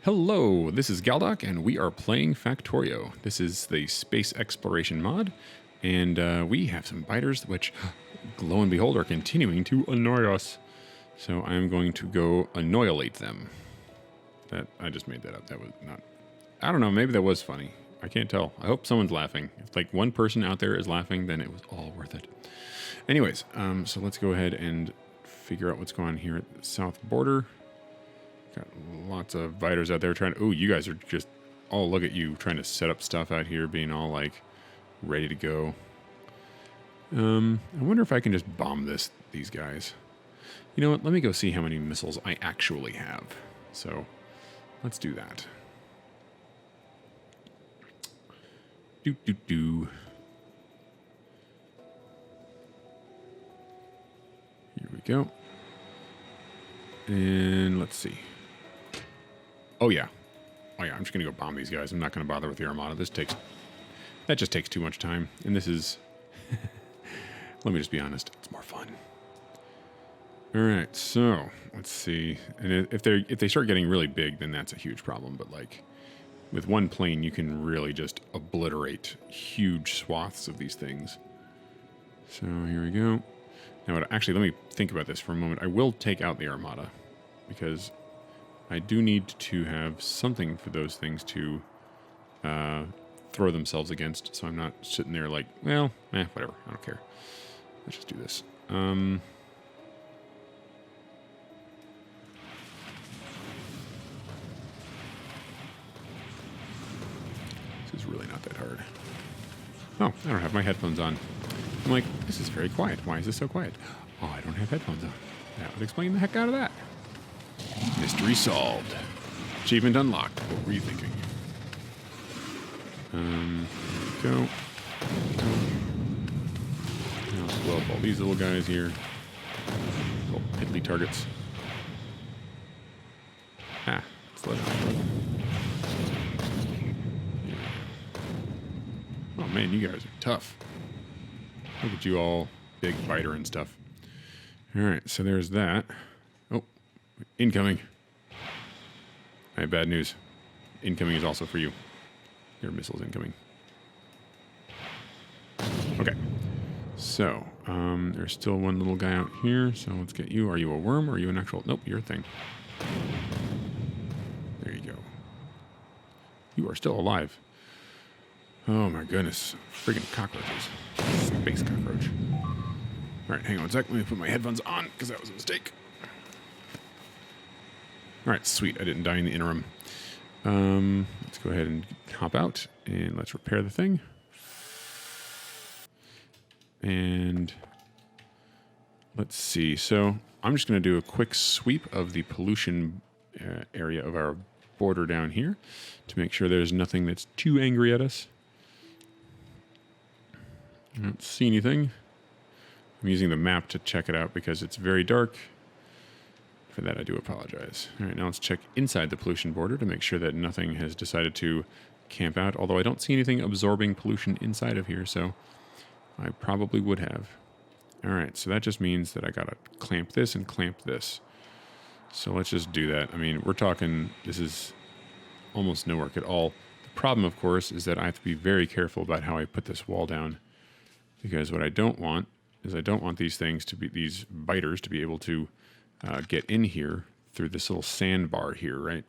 Hello, this is Galdoc, and we are playing Factorio. This is the space exploration mod, and we have some biters which, lo and behold, are continuing to annoy us. So I am going to go annihilate them. I just made that up. That was not... I don't know, maybe that was funny. I can't tell. I hope someone's laughing. If like one person out there is laughing, then it was all worth it. Anyways, so let's go ahead and figure out what's going on here at the south border. Got lots of biters out there trying to... Oh, you guys are just... Oh, look at you trying to set up stuff out here, being all like ready to go. I wonder if I can just bomb these guys. You know what? Let me go see how many missiles I actually have. So let's do that. Here we go. And let's see. Oh yeah, I'm just gonna go bomb these guys. I'm not gonna bother with the Armada. That just takes too much time. And this is, let me just be honest, it's more fun. All right, so let's see. And if they start getting really big, then that's a huge problem. But like with one plane, you can really just obliterate huge swaths of these things. So here we go. Now, actually, let me think about this for a moment. I will take out the Armada because I do need to have something for those things to throw themselves against, so I'm not sitting there like, well, whatever, I don't care. Let's just do this. This is really not that hard. Oh, I don't have my headphones on. I'm like, this is very quiet. Why is this so quiet? Oh, I don't have headphones on. That would explain the heck out of that. Mystery solved. Achievement unlocked. What were you thinking? There we go. Now let's blow up all these little guys here. Little piddly targets. Let's let it go. Yeah. Oh man, you guys are tough. Look at you all, big fighter and stuff. All right, so there's that. Oh, incoming. I have bad news. Incoming is also for you. Your missile's incoming. Okay. So, there's still one little guy out here, so let's get you. Are you a worm or are you an actual... Nope, you're a thing. There you go. You are still alive. Oh my goodness. Friggin' cockroaches. Space cockroach. Alright, hang on a sec. Let me put my headphones on, because that was a mistake. Alright, sweet. I didn't die in the interim. Let's go ahead and hop out, and let's repair the thing. And let's see. So I'm just going to do a quick sweep of the pollution area of our border down here to make sure there's nothing that's too angry at us. I don't see anything. I'm using the map to check it out because it's very dark. For that, I do apologize. All right, now let's check inside the pollution border to make sure that nothing has decided to camp out, although I don't see anything absorbing pollution inside of here, so I probably would have. All right, so that just means that I got to clamp this and clamp this. So let's just do that. I mean, we're talking, this is almost no work at all. The problem, of course, is that I have to be very careful about how I put this wall down, because what I don't want is I don't want these things to be, these biters to be able to get in here through this little sandbar here, right?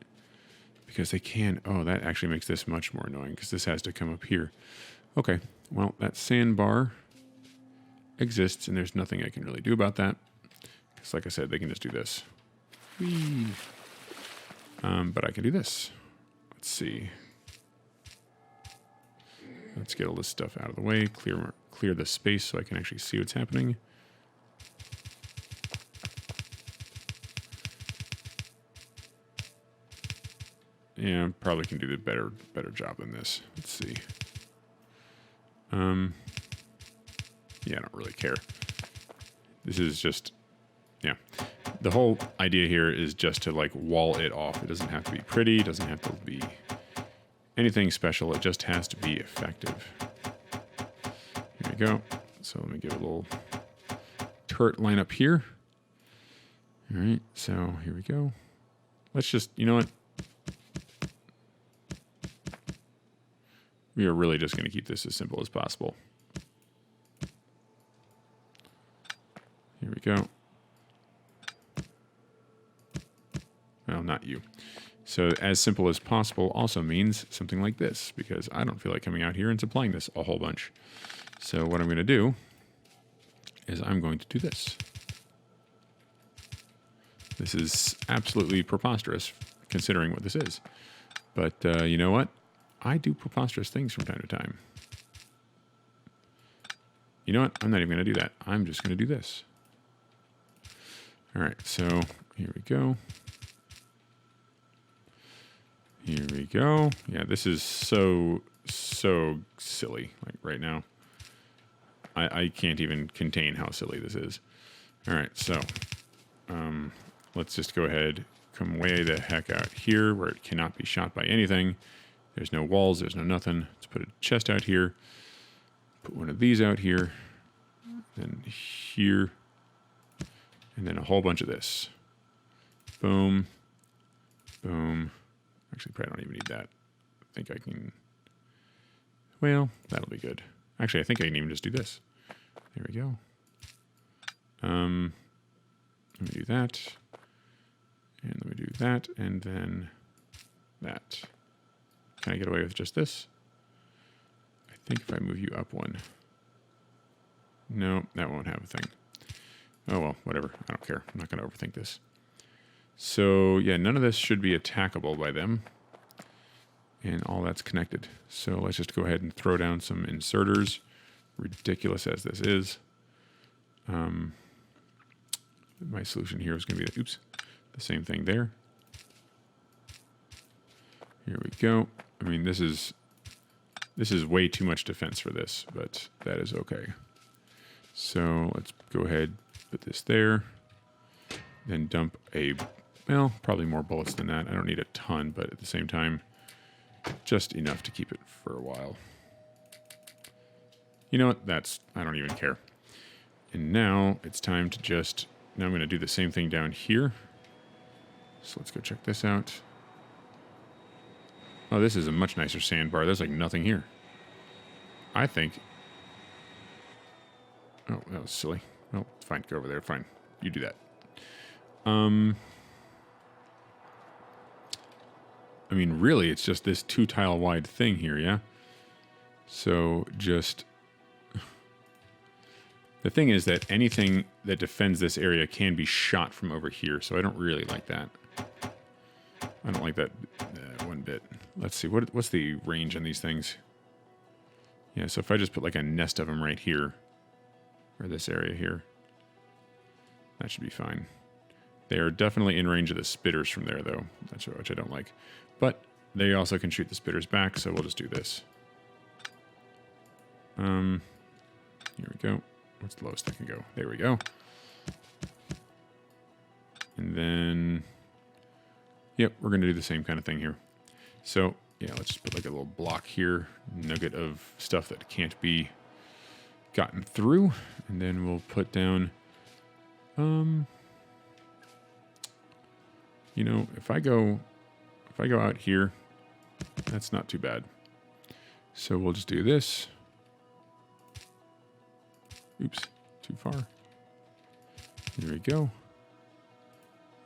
Because they can, oh, that actually makes this much more annoying because this has to come up here. Okay, well, that sandbar exists and there's nothing I can really do about that. Because like I said, they can just do this. Whee! But I can do this. Let's see. Let's get all this stuff out of the way, clear the space so I can actually see what's happening. Yeah, probably can do the better job than this. Let's see. Yeah, I don't really care. This is just, yeah. The whole idea here is just to like wall it off. It doesn't have to be pretty. It doesn't have to be anything special. It just has to be effective. Here we go. So let me give a little turret line up here. All right, so here we go. Let's just, you know what? we are really just going to keep this as simple as possible. Here we go. Well, not you. So as simple as possible also means something like this, because I don't feel like coming out here and supplying this a whole bunch. So what I'm going to do is I'm going to do this. This is absolutely preposterous, considering what this is. But you know what? I do preposterous things from time to time. You know what? I'm not even going to do that. I'm just going to do this. All right, so here we go. Here we go. Yeah, this is so silly, like right now. I can't even contain how silly this is. All right, so let's just go ahead, come way the heck out here where it cannot be shot by anything. There's no walls, there's no nothing. Let's put a chest out here. Put one of these out here. Then here. And then a whole bunch of this. Boom. Boom. Actually, probably don't even need that. I think I can... Well, that'll be good. Actually, I think I can even just do this. There we go. Let me do that. And let me do that. And then that. Can I get away with just this? I think if I move you up one. No, that won't have a thing. Oh, well, whatever. I don't care. I'm not going to overthink this. So, yeah, none of this should be attackable by them. And all that's connected. So let's just go ahead and throw down some inserters, ridiculous as this is. My solution here is going to be the same thing there. Here we go. I mean, this is way too much defense for this, but that is okay. So let's go ahead, put this there, then dump well, probably more bullets than that. I don't need a ton, but at the same time, just enough to keep it for a while. You know what? I don't even care. And now it's time to now I'm going to do the same thing down here. So let's go check this out. Oh, this is a much nicer sandbar. There's like nothing here. I think... Oh, that was silly. Well, fine. Go over there. Fine. You do that. I mean, really, it's just this 2-tile wide thing here, yeah? So just... The thing is that anything that defends this area can be shot from over here, so I don't really like that. I don't like that one bit. Let's see, what's the range on these things? Yeah, so if I just put like a nest of them right here, or this area here, that should be fine. They are definitely in range of the spitters from there, though, which I don't like. But they also can shoot the spitters back, so we'll just do this. Here we go. What's the lowest I can go? There we go. And then, yep, we're going to do the same kind of thing here. So, yeah, let's just put like a little block here, nugget of stuff that can't be gotten through. And then we'll put down, you know, if I go out here, that's not too bad. So we'll just do this. Oops, too far. Here we go.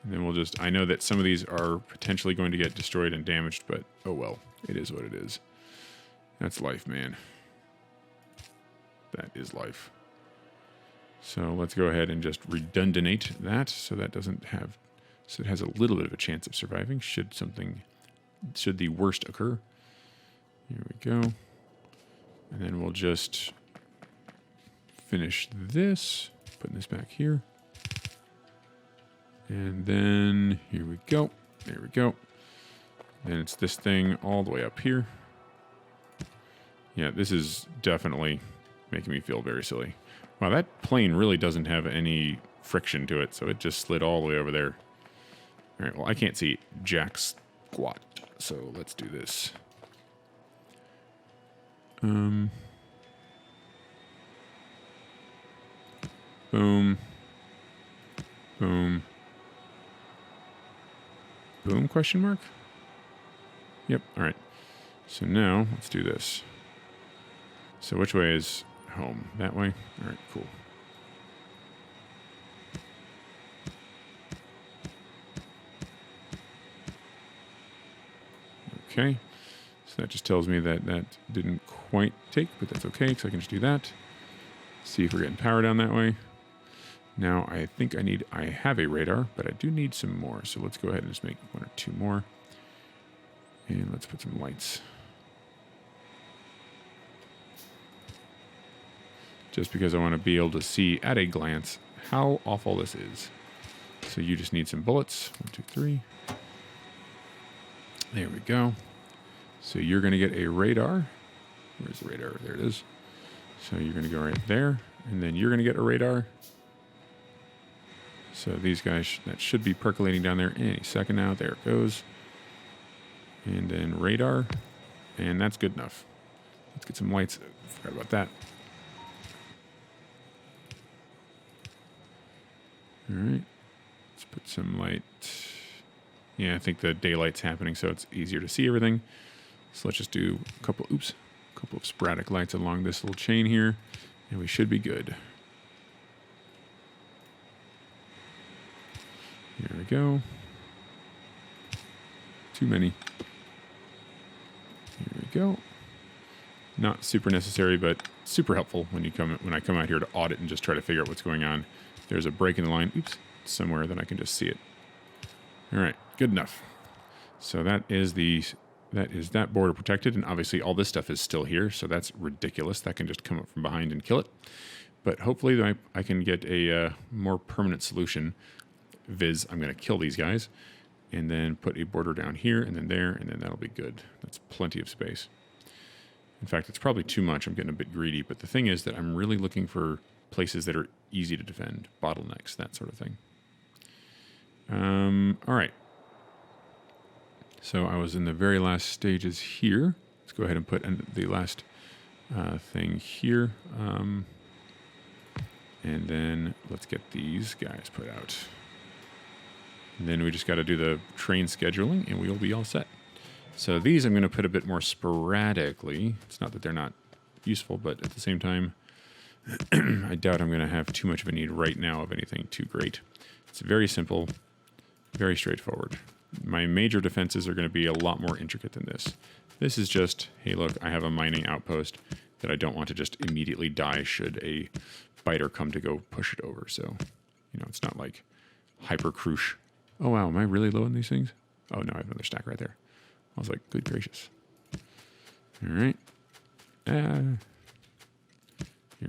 And then we'll just, I know that some of these are potentially going to get destroyed and damaged, but oh well, it is what it is. That's life, man. That is life. So let's go ahead and just redundant that so that doesn't have, so it has a little bit of a chance of surviving should the worst occur. Here we go. And then we'll just finish this, putting this back here. And then here we go. There we go. Then it's this thing all the way up here. Yeah, this is definitely making me feel very silly. Wow, that plane really doesn't have any friction to it, so it just slid all the way over there. All right, well, I can't see jack squat, so let's do this. Boom. Boom. Boom, question mark? Yep, all right. So now, let's do this. So which way is home? That way? All right, cool. Okay. So that just tells me that that didn't quite take, but that's okay, because I can just do that. See if we're getting power down that way. Now, I think I have a radar, but I do need some more. So let's go ahead and just make 1 or 2 more. And let's put some lights. Just because I want to be able to see at a glance how awful this is. So you just need some bullets. 1, 2, 3. There we go. So you're going to get a radar. Where's the radar? There it is. So you're going to go right there. And then you're going to get a radar. So these guys, that should be percolating down there any second now. There it goes. And then radar. And that's good enough. Let's get some lights. Forgot about that. All right. Let's put some light. Yeah, I think the daylight's happening, so it's easier to see everything. So let's just do a couple of sporadic lights along this little chain here, and we should be good. Here we go. Too many. Here we go. Not super necessary, but super helpful when I come out here to audit and just try to figure out what's going on. There's a break in the line, somewhere, then I can just see it. All right, good enough. So that is that border protected, and obviously all this stuff is still here, so that's ridiculous. That can just come up from behind and kill it. But hopefully I can get a more permanent solution. Viz, I'm going to kill these guys, and then put a border down here, and then there, and then that'll be good. That's plenty of space. In fact, it's probably too much. I'm getting a bit greedy, but the thing is that I'm really looking for places that are easy to defend, bottlenecks, that sort of thing. All right. So I was in the very last stages here. Let's go ahead and put the last thing here. And then let's get these guys put out. And then we just got to do the train scheduling, and we'll be all set. So these I'm going to put a bit more sporadically. It's not that they're not useful, but at the same time, I doubt I'm going to have too much of a need right now of anything too great. It's very simple, very straightforward. My major defenses are going to be a lot more intricate than this. This is just, hey, look, I have a mining outpost that I don't want to just immediately die should a biter come to go push it over. So, it's not like hyper crucial. Oh, wow, am I really low on these things? Oh, no, I have another stack right there. I was like, good gracious. All right. Here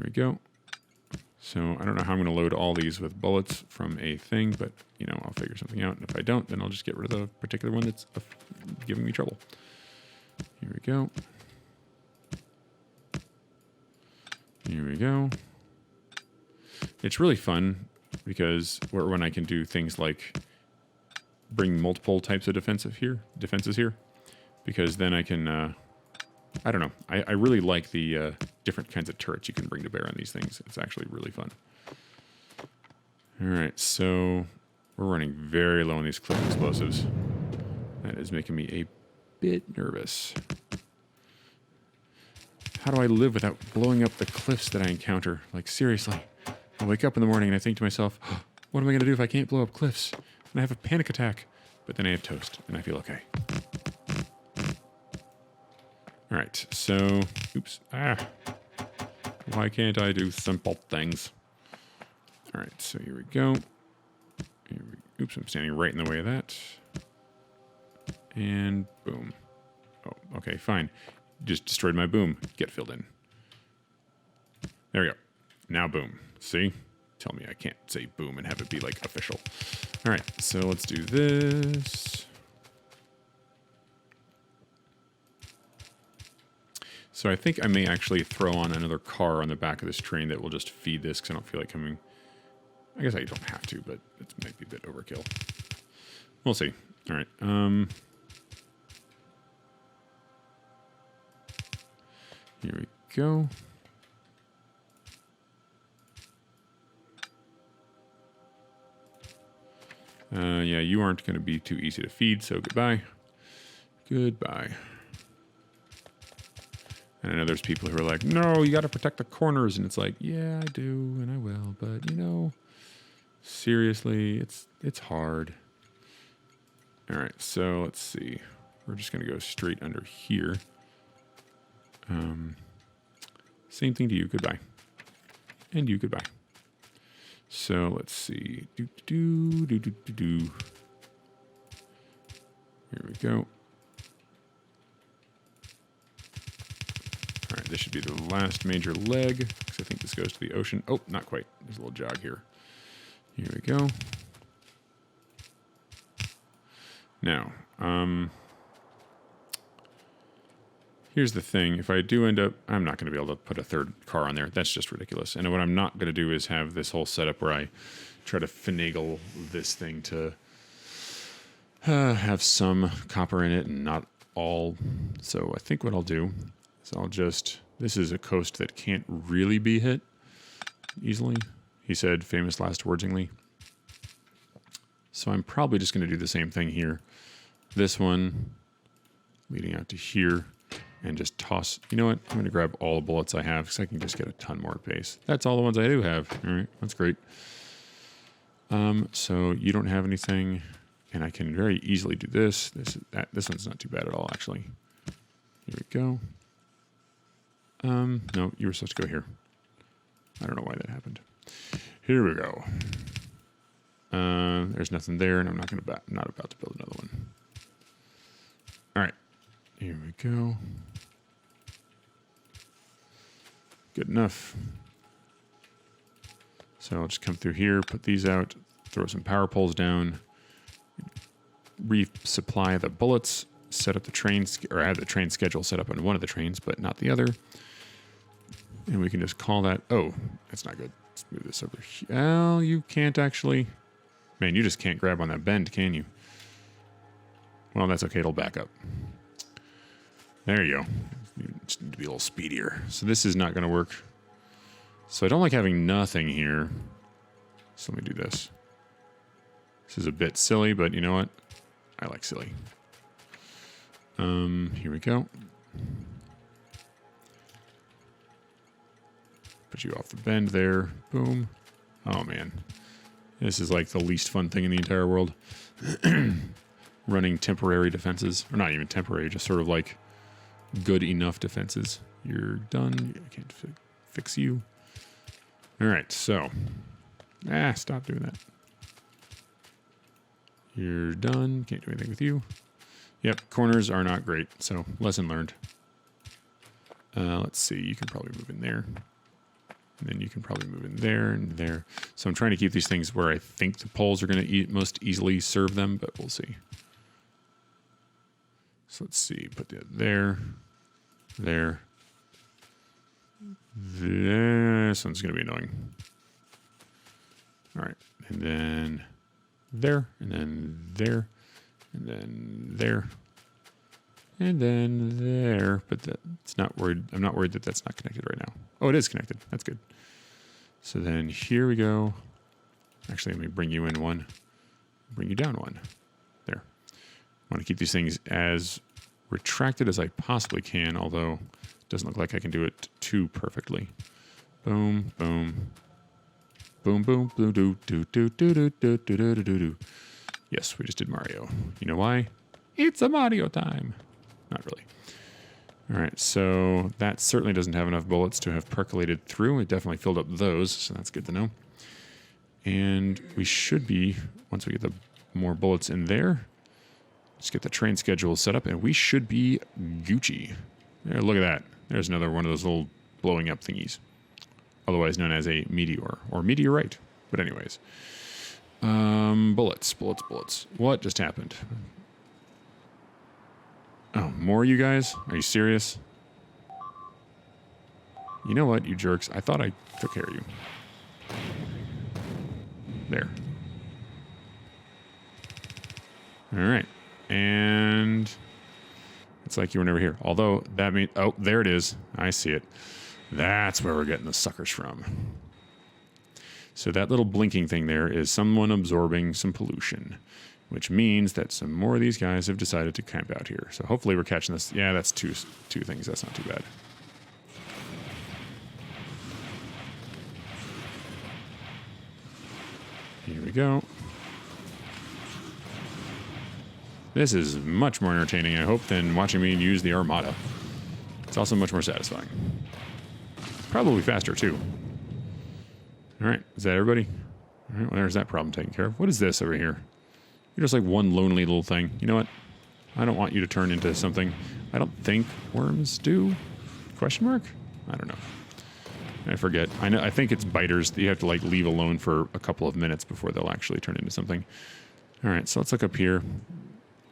we go. So I don't know how I'm going to load all these with bullets from a thing, but, I'll figure something out. And if I don't, then I'll just get rid of the particular one that's giving me trouble. Here we go. Here we go. It's really fun because when I can do things like bring multiple types of defenses here, because then I can, I don't know. I really like the different kinds of turrets you can bring to bear on these things. It's actually really fun. All right, so we're running very low on these cliff explosives. That is making me a bit nervous. How do I live without blowing up the cliffs that I encounter? Like, seriously. I wake up in the morning and I think to myself, oh, what am I going to do if I can't blow up cliffs? And I have a panic attack. But then I have toast, and I feel okay. All right, so, oops. Why can't I do simple things? All right, so here we go. Oops, I'm standing right in the way of that. And boom. Oh, okay, fine. Just destroyed my boom. Get filled in. There we go. Now boom. See? Tell me I can't say boom and have it be like official. All right, so let's do this. So I think I may actually throw on another car on the back of this train that will just feed this because I don't feel like coming. I guess I don't have to, but it might be a bit overkill. We'll see. All right. Here we go. Yeah, you aren't going to be too easy to feed, so goodbye. Goodbye. And I know there's people who are like, no, you got to protect the corners. And it's like, yeah, I do, and I will. But, you know, seriously, it's hard. All right, so let's see. We're just going to go straight under here. Same thing to you. Goodbye. And you, goodbye. So let's see. Here we go. All right, this should be the last major leg, because I think this goes to the ocean. Oh, not quite. There's a little jog here. Here we go. Now, here's the thing. If I do end up, I'm not going to be able to put a third car on there. That's just ridiculous. And what I'm not going to do is have this whole setup where I try to finagle this thing to have some copper in it and not all. So I think what I'll do is I'll just, this is a coast that can't really be hit easily. He said famous last wordsingly. So I'm probably just going to do the same thing here. This one leading out to here and just toss. You know what? I'm going to grab all the bullets I have because I can just get a ton more base. That's all the ones I do have. All right, that's great. So you don't have anything, and I can very easily do this. This one's not too bad at all, actually. Here we go. No, you were supposed to go here. I don't know why that happened. Here we go. There's nothing there, and I'm not about to build another one. All right, here we go. Good enough. So I'll just come through here, put these out, throw some power poles down, resupply the bullets, set up the trains, or I have the train schedule set up on one of the trains, but not the other. And we can just call that. Oh, that's not good. Let's move this over here. Well, you can't actually. Man, you just can't grab on that bend, can you? Well, that's okay. It'll back up. There you go. You just need to be a little speedier. So this is not going to work. So I don't like having nothing here. So let me do this. This is a bit silly, but you know what? I like silly. Here we go. Put you off the bend there. Boom. Oh, man. This is like the least fun thing in the entire world. Running temporary defenses. Or not even temporary, just sort of like good enough defenses. You're done. I can't fix you. All right, so. Stop doing that. You're done. Can't do anything with you. Yep, corners are not great, so lesson learned. Let's see. You can probably move in there. And then you can probably move in there and there. So I'm trying to keep these things where I think the poles are going to most easily serve them, but we'll see. So let's see. Put that there. There. This one's going to be annoying. All right. And then there. And then there. And then there. And then there. But that's not worried. I'm not worried that that's not connected right now. Oh, it is connected. That's good. So then here we go. Actually, let me bring you in one. Bring you down one. There. I want to keep these things as retracted as I possibly can, although it doesn't look like I can do it too perfectly. Boom, boom. Boom, boom, blue, do, do, do, do, do, do, do, do, do, do. Yes, we just did Mario. You know why? It's a Mario time. Not really. All right, so that certainly doesn't have enough bullets to have percolated through. It definitely filled up those, so that's good to know. And we should be, once we get the more bullets in there, just get the train schedule set up, and we should be Gucci. There, look at that. There's another one of those little blowing up thingies, otherwise known as a meteor or meteorite. But anyways, bullets. What just happened? Oh, more you guys? Are you serious? You know what, you jerks? I thought I took care of you. There. All right. And it's like you were never here. Although, that means... Oh, there it is. I see it. That's where we're getting the suckers from. So that little blinking thing there is someone absorbing some pollution, which means that some more of these guys have decided to camp out here. So hopefully we're catching this. Yeah, that's two things. That's not too bad. Here we go. This is much more entertaining, I hope, than watching me use the Armada. It's also much more satisfying. Probably faster, too. All right, is that everybody? All right, well, there's that problem taken care of. What is this over here? You're just like one lonely little thing. You know what? I don't want you to turn into something. I don't think worms do. Question mark? I don't know. I forget. I think it's biters that you have to like leave alone for a couple of minutes before they'll actually turn into something. All right, so let's look up here.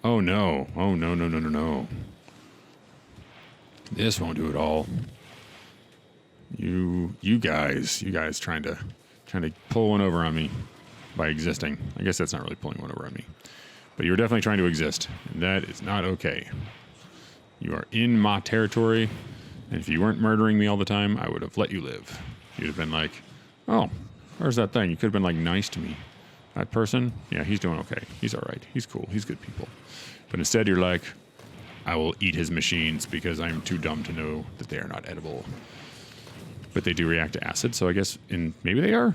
Oh no. Oh no, no, no, no, no. This won't do it all. You guys trying to pull one over on me by existing. I guess that's not really pulling one over on me. But you're definitely trying to exist, and that is not okay. You are in my territory, and if you weren't murdering me all the time, I would have let you live. You'd have been like, oh, where's that thing? You could have been like nice to me. That person, yeah, he's doing okay. He's all right. He's cool. He's good people. But instead you're like, I will eat his machines because I'm too dumb to know that they are not edible. But they do react to acid, so I guess, maybe they are?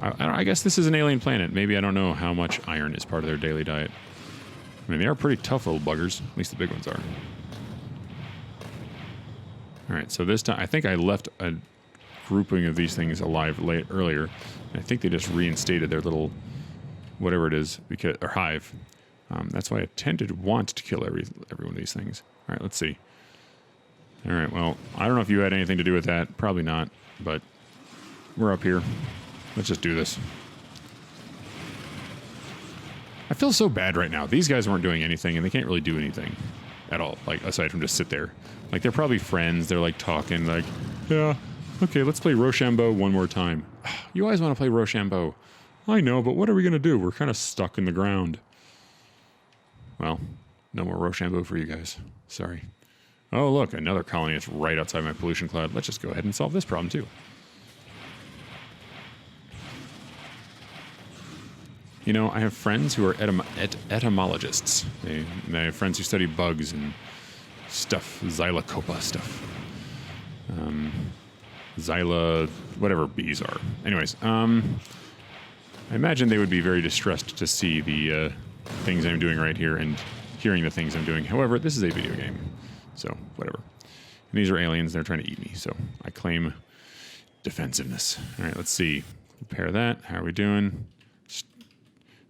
I guess this is an alien planet. Maybe I don't know how much iron is part of their daily diet. I mean, they are pretty tough little buggers. At least the big ones are. All right, so this time, I think I left a grouping of these things alive earlier. I think they just reinstated their little, whatever it is, or hive. That's why I tend to want to kill every one of these things. All right, let's see. All right, well, I don't know if you had anything to do with that. Probably not, but we're up here. Let's just do this. I feel so bad right now. These guys weren't doing anything, and they can't really do anything at all, like, aside from just sit there. Like, they're probably friends. They're, like, talking, like, yeah, okay, let's play Rochambeau one more time. You always want to play Rochambeau. I know, but what are we going to do? We're kind of stuck in the ground. Well, no more Rochambeau for you guys. Sorry. Oh, look, another colony is right outside my pollution cloud. Let's just go ahead and solve this problem, too. You know, I have friends who are etymologists. They have friends who study bugs and stuff, xylocopa stuff. Xyla, whatever bees are. Anyways, I imagine they would be very distressed to see the things I'm doing right here and hearing the things I'm doing. However, this is a video game, so whatever. And these are aliens. They're trying to eat me, so I claim defensiveness. All right, let's see. Repair that. How are we doing?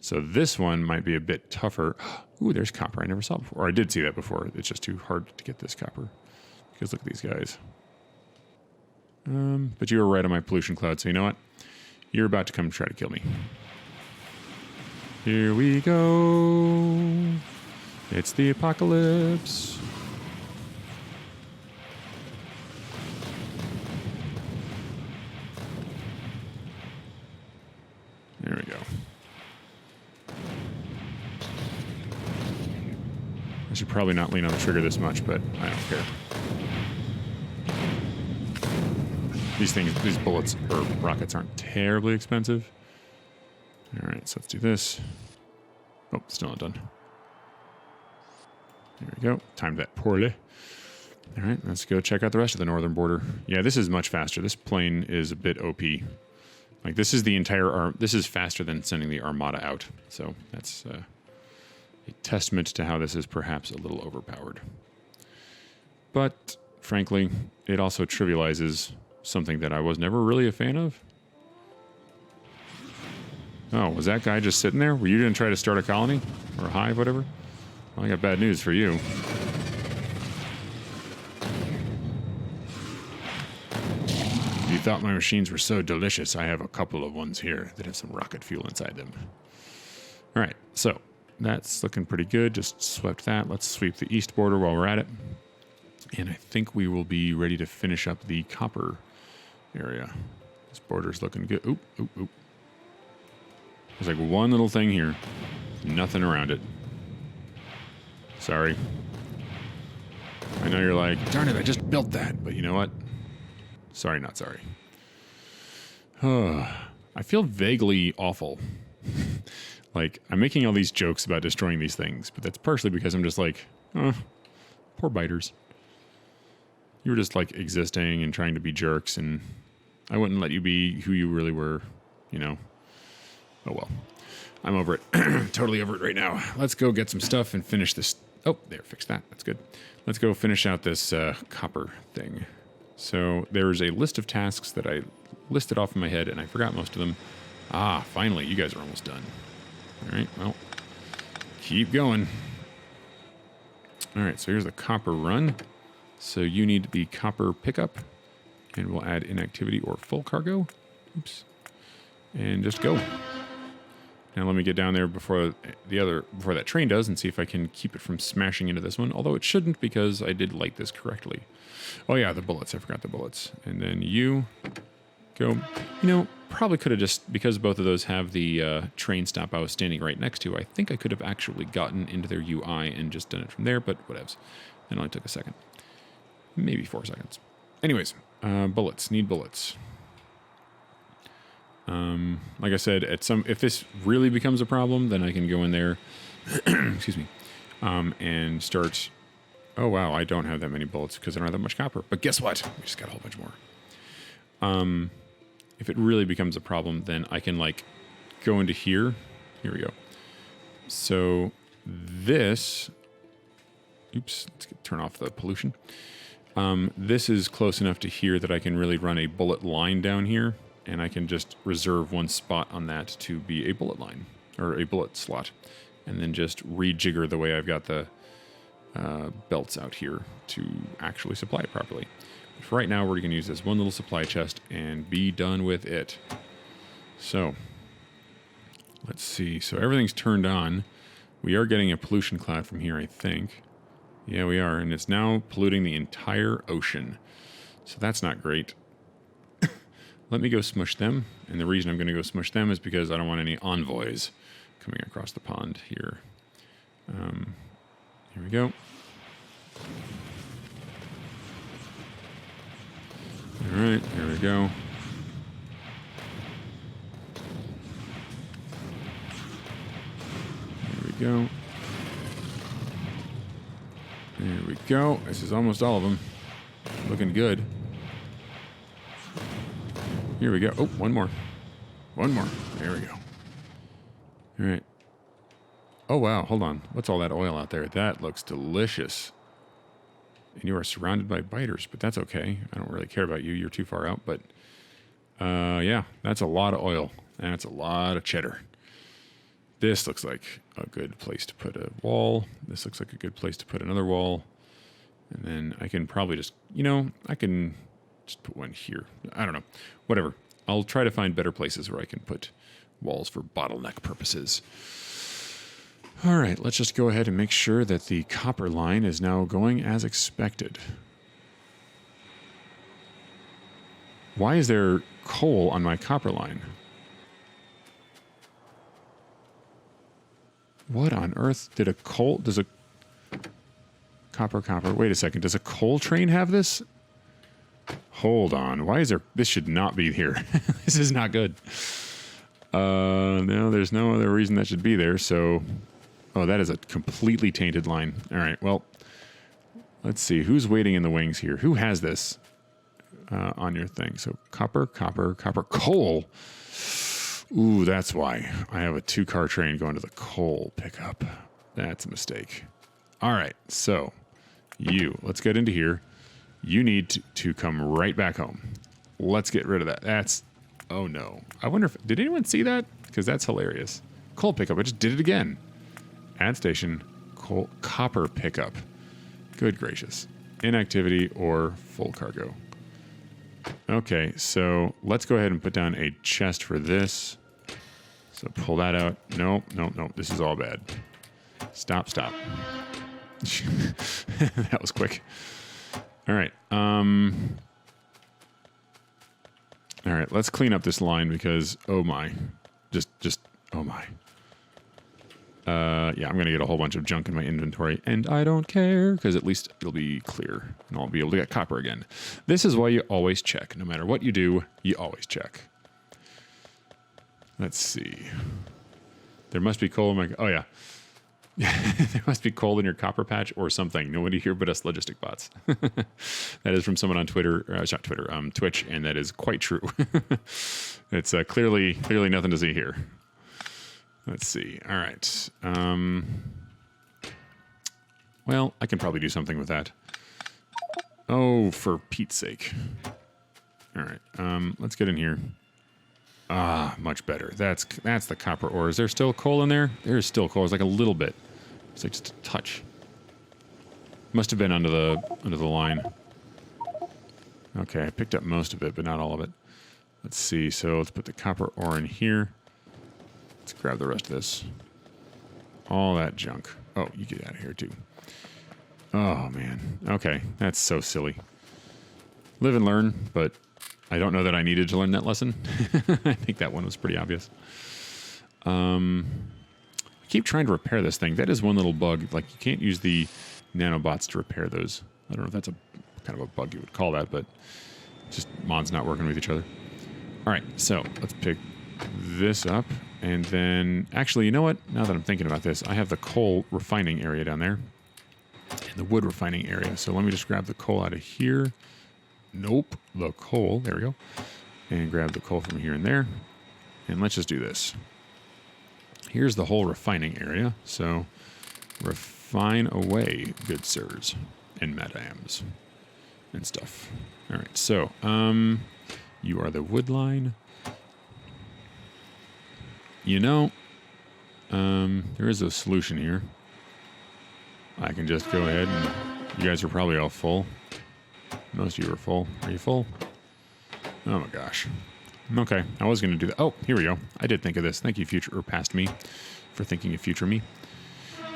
So this one might be a bit tougher. Ooh, there's copper I never saw before. Or I did see that before. It's just too hard to get this copper. Because look at these guys. But you were right on my pollution cloud, so you know what? You're about to come try to kill me. Here we go. It's the apocalypse. There we go. I should probably not lean on the trigger this much, but I don't care. These bullets or rockets aren't terribly expensive. All right, so let's do this. Oh, still not done. There we go. Timed that poorly. All right, let's go check out the rest of the northern border. Yeah, this is much faster. This plane is a bit OP. Like, this is the entire this is faster than sending the Armada out. So that's a testament to how this is perhaps a little overpowered. But, frankly, it also trivializes something that I was never really a fan of. Oh, was that guy just sitting there? Were you going to try to start a colony? Or a hive, whatever? Well, I got bad news for you. You thought my machines were so delicious. I have a couple of ones here that have some rocket fuel inside them. All right, so that's looking pretty good. Just swept that. Let's sweep the east border while we're at it. And I think we will be ready to finish up the copper area. This border's looking good. Oop, oop, oop. There's like one little thing here. Nothing around it. Sorry. I know you're like, darn it, I just built that. But you know what? Sorry, not sorry. I feel vaguely awful. Like, I'm making all these jokes about destroying these things, but that's partially because I'm just like, poor biters. You were just like existing and trying to be jerks, and I wouldn't let you be who you really were, you know. Oh, well. I'm over it. Totally over it right now. Let's go get some stuff and finish this. Oh, there, fix that. That's good. Let's go finish out this copper thing. So there's a list of tasks that I listed off in my head, and I forgot most of them. Ah, finally, you guys are almost done. All right, well, keep going. All right, so here's the copper run. So you need the copper pickup, and we'll add inactivity or full cargo. Oops. And just go. Now let me get down there before that train does and see if I can keep it from smashing into this one. Although it shouldn't, because I did light this correctly. Oh yeah, the bullets. I forgot the bullets. And then you go. You know, probably could have just, because both of those have the train stop I was standing right next to, I think I could have actually gotten into their UI and just done it from there, but whatevs. It only took a second. Maybe 4 seconds. Anyways, bullets. Need bullets. Like I said, if this really becomes a problem, then I can go in there, excuse me, and start. Oh wow, I don't have that many bullets because I don't have that much copper. But guess what? We just got a whole bunch more. If it really becomes a problem, then I can like go into here. Here we go. So this. Oops. Let's turn off the pollution. This is close enough to here that I can really run a bullet line down here. And I can just reserve one spot on that to be a bullet line, or a bullet slot. And then just rejigger the way I've got the belts out here to actually supply it properly. But for right now, we're going to use this one little supply chest and be done with it. So, let's see. So everything's turned on. We are getting a pollution cloud from here, I think. Yeah, we are. And it's now polluting the entire ocean. So that's not great. Let me go smush them, and the reason I'm going to go smush them is because I don't want any envoys coming across the pond here. Here we go. All right, here we go. There we go. There we go. This is almost all of them. Looking good. Here we go. Oh, one more. One more. There we go. All right. Oh, wow. Hold on. What's all that oil out there? That looks delicious. And you are surrounded by biters, but that's okay. I don't really care about you. You're too far out. But, yeah, that's a lot of oil. That's a lot of cheddar. This looks like a good place to put a wall. This looks like a good place to put another wall. And then I can probably just, I can just put one here. I don't know. Whatever. I'll try to find better places where I can put walls for bottleneck purposes. All right, let's just go ahead and make sure that the copper line is now going as expected. Why is there coal on my copper line? What on earth does a copper, wait a second, does a coal train have this? Hold on. Why is there... This should not be here. This is not good. No, there's no other reason that should be there, so... Oh, that is a completely tainted line. All right, well... Let's see. Who's waiting in the wings here? Who has this on your thing? So, copper, coal! Ooh, that's why. I have a 2-car train going to the coal pickup. That's a mistake. All right, so... Let's get into here. You need to come right back home. Let's get rid of that. That's... Oh, no. I wonder if... Did anyone see that? Because that's hilarious. Coal pickup. I just did it again. Add station. Copper pickup. Good gracious. Inactivity or full cargo. Okay, so let's go ahead and put down a chest for this. So pull that out. No. This is all bad. Stop. That was quick. All right. All right, let's clean up this line because, oh my. Just, oh my. Yeah, I'm going to get a whole bunch of junk in my inventory, and I don't care because at least it'll be clear, and I'll be able to get copper again. This is why you always check. No matter what you do, you always check. Let's see. There must be coal in my... Oh, yeah. There must be coal in your copper patch or something. Nobody here but us logistic bots. That is from someone on Twitter. It's not Twitter, Twitch, and that is quite true. It's clearly nothing to see here. Let's see. All right. Well, I can probably do something with that. Oh, for Pete's sake. All right. Let's get in here. Ah, much better. That's the copper ore. Is there still coal in there? There is still coal. It's like a little bit. It's like just a touch. Must have been under the line. Okay, I picked up most of it, but not all of it. Let's see. So let's put the copper ore in here. Let's grab the rest of this. All that junk. Oh, you get out of here too. Oh, man. Okay, that's so silly. Live and learn, but I don't know that I needed to learn that lesson. I think that one was pretty obvious. I keep trying to repair this thing. That is one little bug. Like, you can't use the nanobots to repair those. I don't know if that's a kind of a bug you would call that, but just mods not working with each other. All right, so let's pick this up. And then, actually, you know what? Now that I'm thinking about this, I have the coal refining area down there. And the wood refining area. So let me just grab the coal out of here. Nope. The coal. There we go. And grab the coal from here and there. And let's just do this. Here's the whole refining area. So refine away, good sirs and madams and stuff. All right. So you are the wood line. You know, there is a solution here. I can just go ahead and you guys are probably all full. Most of you are full. Are you full? Oh my gosh. Okay, I was going to do that. Oh, here we go. I did think of this. Thank you, future or past me, for thinking of future me.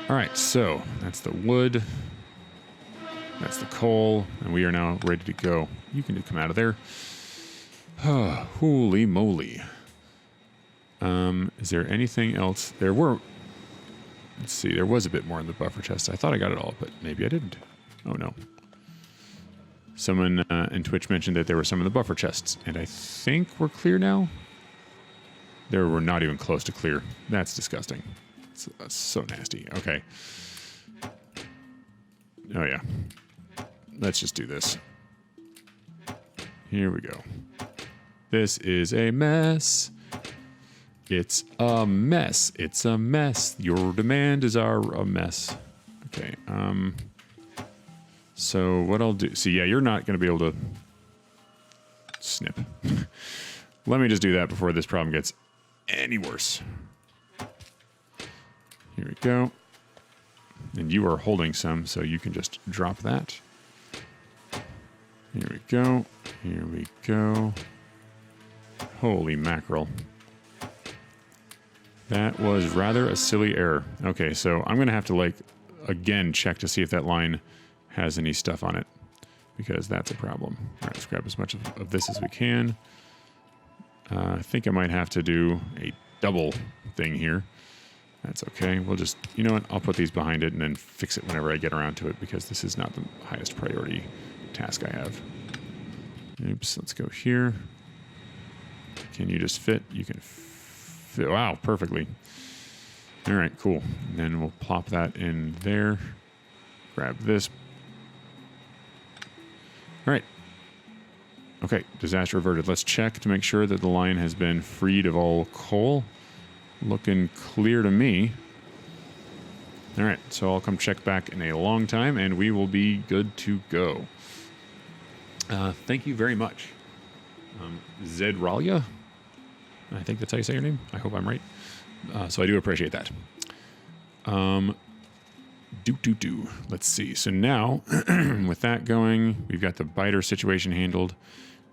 All right, so that's the wood. That's the coal, and we are now ready to go. You can come out of there. Oh, holy moly. Is there anything else? There were... Let's see, there was a bit more in the buffer chest. I thought I got it all, but maybe I didn't. Oh, no. Someone in Twitch mentioned that there were some in the buffer chests, and I think we're clear now. There were not even close to clear. That's disgusting. That's so nasty. Okay. Oh, yeah. Let's just do this. Here we go. This is a mess. It's a mess. It's a mess. Your demand is a mess. Okay. So what I'll do... See, yeah, you're not going to be able to snip. Let me just do that before this problem gets any worse. Here we go. And you are holding some, so you can just drop that. Here we go. Here we go. Holy mackerel. That was rather a silly error. Okay, so I'm going to have to, like, again, check to see if that line has any stuff on it, because that's a problem. All right, let's grab as much of this as we can. I think I might have to do a double thing here. That's okay. We'll just, you know what? I'll put these behind it and then fix it whenever I get around to it, because this is not the highest priority task I have. Oops, let's go here. Can you just fit? You can fit. Wow, perfectly. All right, cool. And then we'll plop that in there. Grab this. All right. Okay, disaster averted. Let's check to make sure that the line has been freed of all coal. Looking clear to me. All right, so I'll come check back in a long time, and we will be good to go. Thank you very much. Zedralia? I think that's how you say your name. I hope I'm right. So I do appreciate that. Let's see. So now, with that going, we've got the biter situation handled.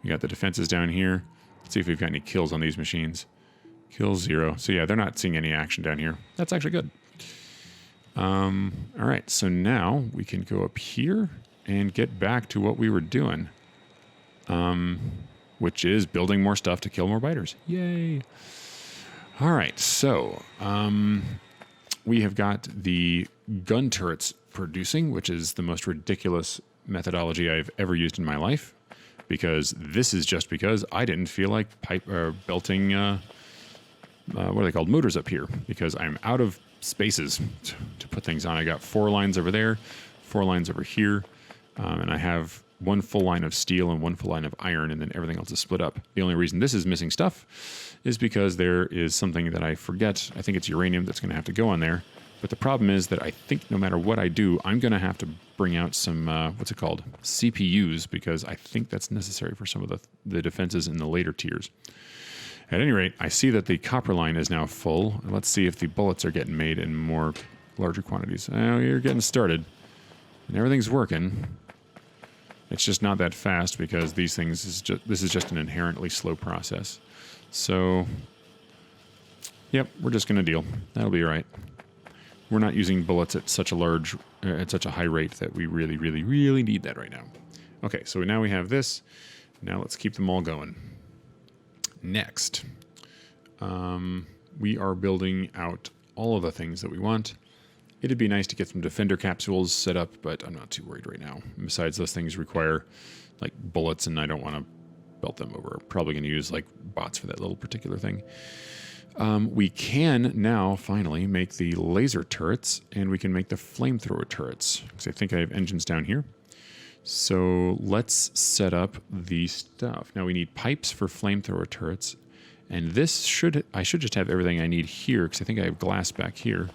We got the defenses down here. Let's see if we've got any kills on these machines. Kill 0. So yeah, they're not seeing any action down here. That's actually good. All right, so now we can go up here and get back to what we were doing, which is building more stuff to kill more biters. Yay! All right, so we have got the gun turrets producing, which is the most ridiculous methodology I've ever used in my life, because this is just because I didn't feel like belting what are they called? Motors up here, because I'm out of spaces to put things on. I got 4 lines over there, 4 lines over here, and I have one full line of steel and one full line of iron, and then everything else is split up. The only reason this is missing stuff is because there is something that I forget. I think it's uranium that's going to have to go on there. But the problem is that I think no matter what I do, I'm going to have to bring out some, what's it called? CPUs, because I think that's necessary for some of the defenses in the later tiers. At any rate, I see that the copper line is now full. Let's see if the bullets are getting made in more larger quantities. Oh, you're getting started. And everything's working. It's just not that fast because these things this is just an inherently slow process. So, yep, we're just going to deal. That'll be all right. We're not using bullets at such a high rate that we really, really, really need that right now. Okay, so now we have this. Now let's keep them all going. Next, we are building out all of the things that we want. It'd be nice to get some defender capsules set up, but I'm not too worried right now. Besides, those things require like bullets, and I don't want to belt them over. Probably going to use like bots for that little particular thing. We can now finally make the laser turrets, and we can make the flamethrower turrets, because I think I have engines down here. So let's set up the stuff. Now we need pipes for flamethrower turrets, and I should just have everything I need here, because I think I have glass back here.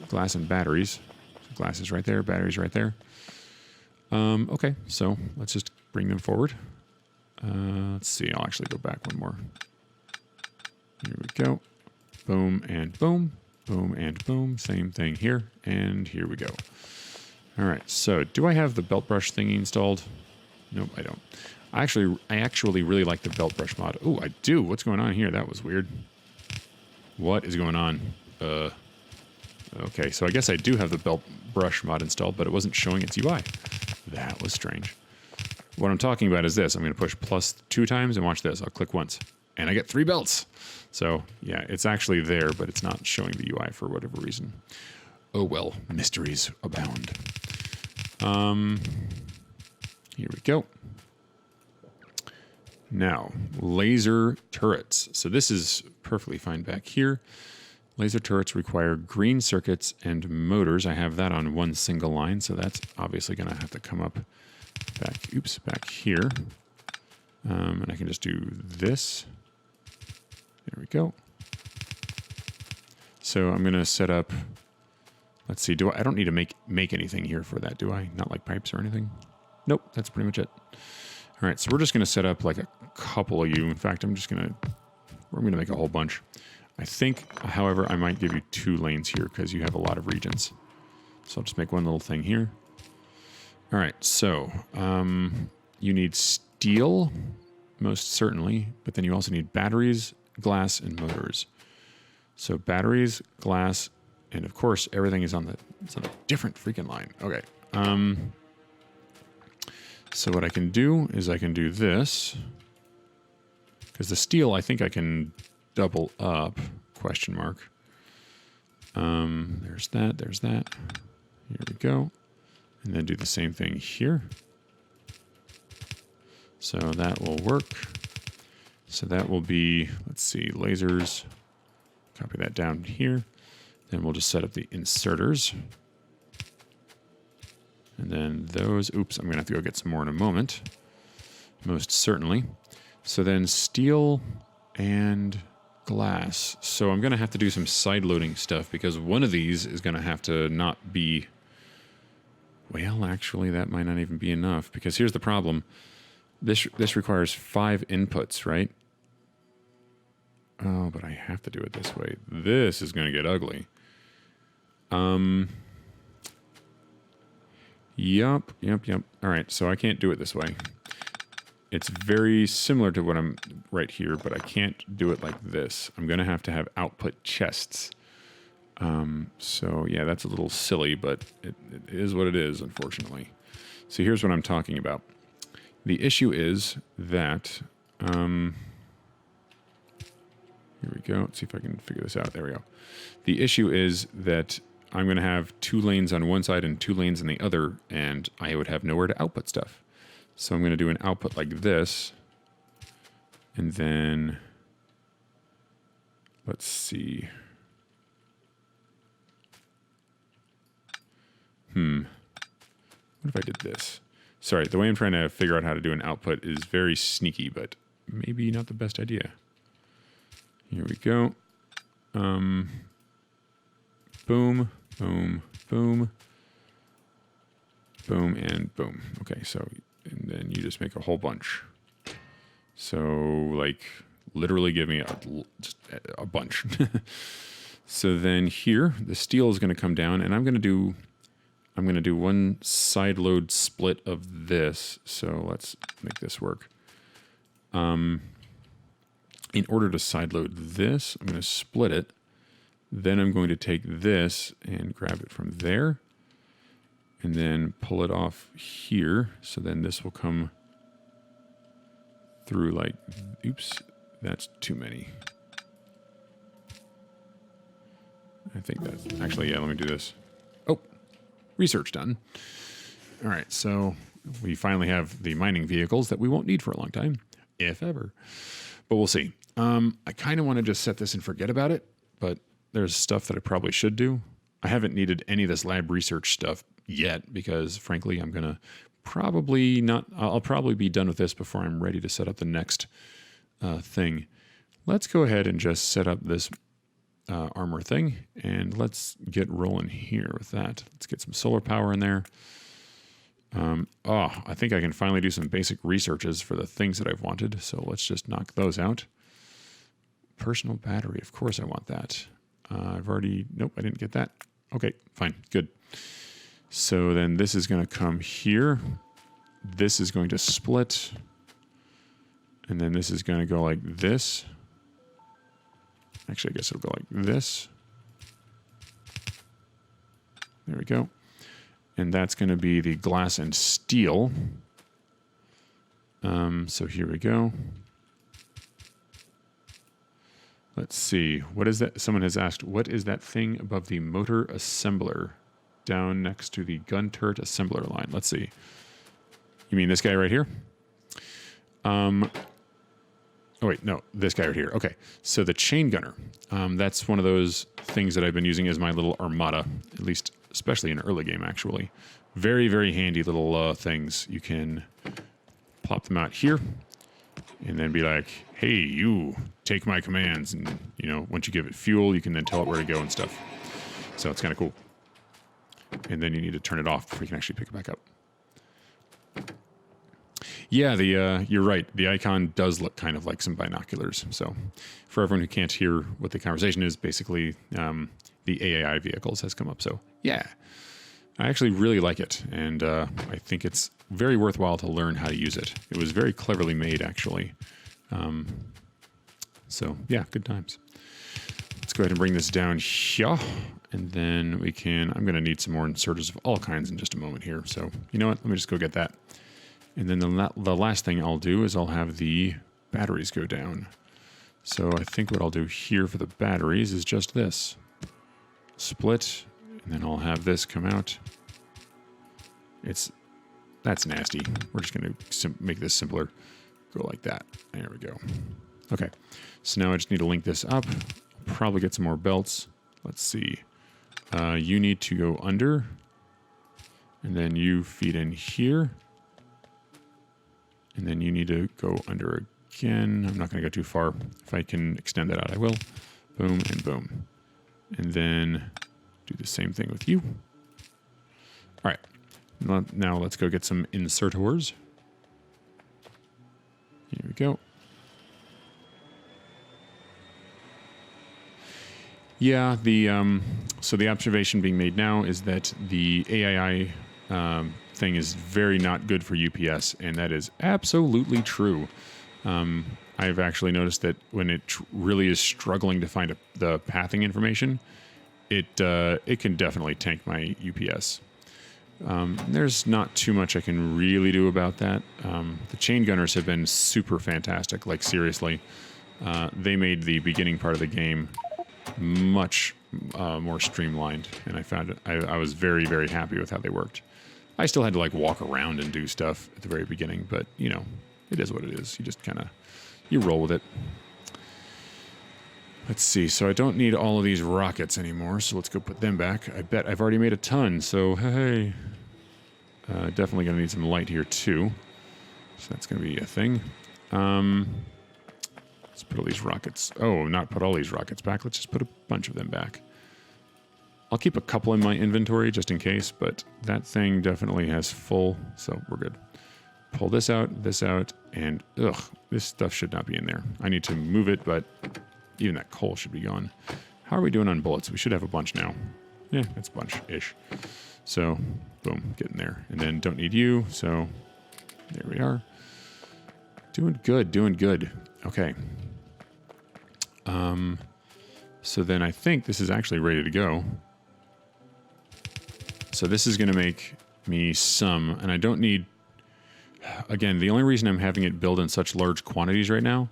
Glass and batteries. So glass is right there, batteries right there. Okay, so let's just bring them forward. Let's see, I'll actually go back one more. Here we go. Boom and boom. Boom and boom. Same thing here. And here we go. All right, so do I have the belt brush thingy installed? Nope, I don't. I actually really like the belt brush mod. Oh, I do. What's going on here? That was weird. What is going on? Okay, so I guess I do have the belt brush mod installed, but it wasn't showing its UI. That was strange. What I'm talking about is this. I'm going to push plus 2 times, and watch this. I'll click once, and I get 3 belts. So, yeah, it's actually there, but it's not showing the UI for whatever reason. Oh, well, mysteries abound. Here we go. Now, laser turrets. So this is perfectly fine back here. Laser turrets require green circuits and motors. I have that on one single line, so that's obviously going to have to come up back here. And I can just do this. There we go. So I'm going to set up, let's see, I don't need to make anything here for that, do I? Not like pipes or anything? Nope, that's pretty much it. All right, so we're just going to set up like a couple of you. In fact, I'm going to make a whole bunch. I think, however, I might give you 2 lanes here because you have a lot of regions. So I'll just make one little thing here. All right, so you need steel, most certainly, but then you also need batteries, glass, and motors. So batteries, glass, and of course, everything is on a different freaking line. Okay. So what I can do is I can do this. Because the steel, I think I can double up, question mark. There's that, there's that. Here we go. And then do the same thing here. So that will work. So that will be, let's see, lasers. Copy that down here. Then we'll just set up the inserters. And then those, oops, I'm going to have to go get some more in a moment. Most certainly. So then steel and glass. So I'm going to have to do some side loading stuff because one of these is going to have to not be, well, actually that might not even be enough because here's the problem. This requires 5 inputs, right? Oh, but I have to do it this way. This is going to get ugly. Yup. All right, so I can't do it this way. It's very similar to what I'm right here, but I can't do it like this. I'm going to have output chests. So, yeah, that's a little silly, but it is what it is, unfortunately. So here's what I'm talking about. The issue is that... here we go. Let's see if I can figure this out. There we go. The issue is that I'm going to have 2 lanes on one side and 2 lanes on the other, and I would have nowhere to output stuff. So I'm going to do an output like this, and then let's see. What if I did this? Sorry, the way I'm trying to figure out how to do an output is very sneaky, but maybe not the best idea. Here we go. Boom, boom, boom, boom, and boom. Okay, so, and then you just make a whole bunch. So, like, literally give me just a bunch. So then here, the steel is going to come down, and I'm going to do one side load split of this. So let's make this work. In order to side load this, I'm going to split it. Then I'm going to take this and grab it from there and then pull it off here. So then this will come through like, oops, that's too many. I think that's actually, yeah, let me do this. Oh, research done. All right, so we finally have the mining vehicles that we won't need for a long time, if ever. But we'll see. I kind of want to just set this and forget about it, but there's stuff that I probably should do. I haven't needed any of this lab research stuff yet because, frankly, I'm going to probably not... I'll probably be done with this before I'm ready to set up the next thing. Let's go ahead and just set up this armor thing, and let's get rolling here with that. Let's get some solar power in there. I think I can finally do some basic researches for the things that I've wanted, so let's just knock those out. Personal battery, of course I want that. I've already, nope, I didn't get that. Okay, fine, good. So then this is going to come here. This is going to split. And then this is going to go like this. Actually, I guess it'll go like this. There we go. And that's going to be the glass and steel. So here we go. Let's see. What is that? Someone has asked, what is that thing above the motor assembler down next to the gun turret assembler line? Let's see. You mean this guy right here? Oh, wait, no, this guy right here. Okay, so the chain gunner. That's one of those things that I've been using as my little armada, at least, especially in early game, actually. Very, very handy little things. You can plop them out here and then be like, hey, you, take my commands. And, you know, once you give it fuel, you can then tell it where to go and stuff. So it's kind of cool. And then you need to turn it off before you can actually pick it back up. Yeah, you're right. The icon does look kind of like some binoculars. So for everyone who can't hear what the conversation is, basically the AAI vehicles has come up. So yeah, I actually really like it. And I think it's very worthwhile to learn how to use it. It was very cleverly made, actually. So yeah, good times. Let's go ahead and bring this down here. And then we can, I'm going to need some more inserters of all kinds in just a moment here. So you know what? Let me just go get that. And then the last thing I'll do is I'll have the batteries go down. So I think what I'll do here for the batteries is just this. Split, and then I'll have this come out. That's nasty. We're just going to make this simpler. Go like that. There we go. Okay, so now I just need to link this up. Probably get some more belts. Let's see. You need to go under, and then you feed in here. And then you need to go under again. I'm not going to go too far. If I can extend that out, I will. Boom and boom. And then do the same thing with you. All right. Now let's go get some insertors. Here we go. Yeah, so the observation being made now is that the AII thing is very not good for UPS, and that is absolutely true. I've actually noticed that when it really is struggling to find the pathing information, it can definitely tank my UPS. There's not too much I can really do about that. The chain gunners have been super fantastic, like seriously. They made the beginning part of the game much more streamlined, and I found I was very, very happy with how they worked. I still had to like walk around and do stuff at the very beginning, but you know, it is what it is. You just kind of, you roll with it. Let's see. So I don't need all of these rockets anymore. So let's go put them back. I bet I've already made a ton. So hey, Definitely going to need some light here too. So that's going to be a thing. Let's put all these rockets. Oh, not put all these rockets back. Let's just put a bunch of them back. I'll keep a couple in my inventory just in case, but that thing definitely has full, so we're good. Pull this out, and ugh, this stuff should not be in there. I need to move it, but even that coal should be gone. How are we doing on bullets? We should have a bunch now. Yeah, it's a bunch-ish. So, boom, get in there. And then don't need you, so there we are. Doing good, doing good. Okay. So then I think this is actually ready to go. So this is going to make me some, and I don't need, again, the only reason I'm having it build in such large quantities right now,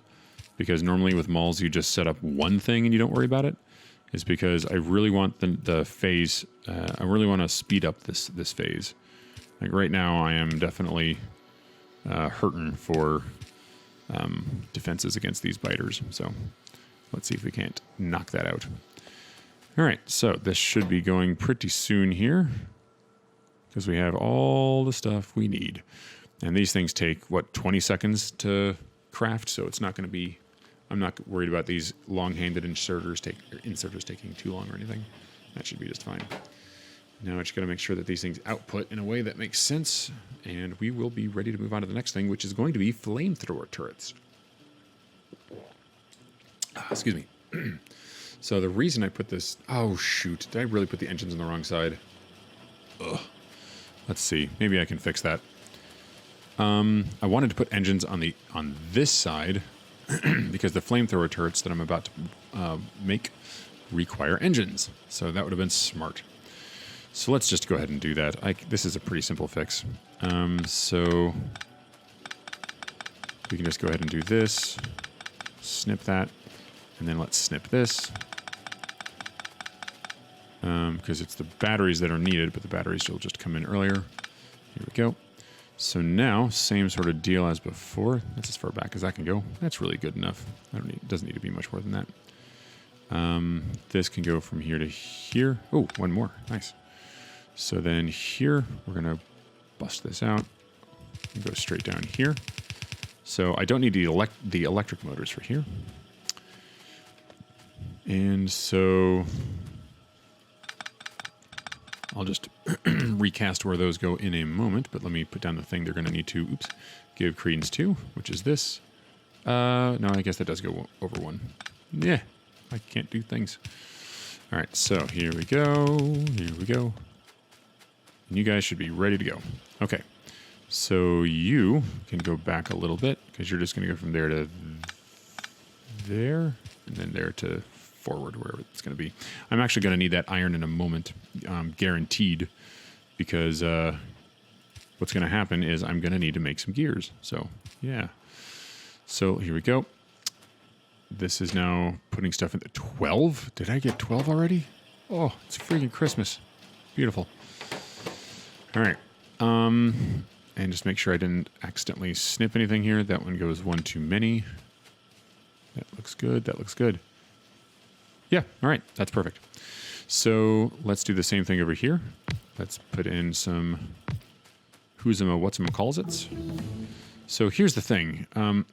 because normally with malls you just set up one thing and you don't worry about it, is because I really want the phase, I really want to speed up this phase. Like right now I am definitely hurting for defenses against these biters, so let's see if we can't knock that out. All right, so this should be going pretty soon here because we have all the stuff we need. And these things take, what, 20 seconds to craft, so it's not going to be, I'm not worried about these long-handed inserters taking too long or anything. That should be just fine. Now I just got to make sure that these things output in a way that makes sense, and we will be ready to move on to the next thing, which is going to be flamethrower turrets. Excuse me. So the reason I put this... Oh, shoot. Did I really put the engines on the wrong side? Ugh. Let's see. Maybe I can fix that. I wanted to put engines on this side because the flamethrower turrets that I'm about to make require engines. So that would have been smart. So let's just go ahead and do that. This is a pretty simple fix. So we can just go ahead and do this. Snip that. And then let's snip this. Because it's the batteries that are needed, but the batteries will just come in earlier. Here we go. So now, same sort of deal as before. That's as far back as I can go. That's really good enough. It doesn't need to be much more than that. This can go from here to here. Oh, one more. Nice. So then here, we're going to bust this out and go straight down here. So I don't need the electric motors for here. And so I'll just recast where those go in a moment, but let me put down the thing they're going to need to, give credence to, which is this. No, I guess that does go over one. Yeah, I can't do things. All right, so here we go. Here we go. And you guys should be ready to go. Okay, so you can go back a little bit because you're just going to go from there to there and then there to forward, wherever it's going to be. I'm actually going to need that iron in a moment, guaranteed, because what's going to happen is I'm going to need to make some gears. So, yeah. So, here we go. This is now putting stuff in the 12? Did I get 12 already? Oh, it's freaking Christmas. Beautiful. All right. And just make sure I didn't accidentally snip anything here. That one goes one too many. That looks good. That looks good. Yeah, all right, that's perfect. So let's do the same thing over here. Let's put in some what's-em-calls-its. So here's the thing.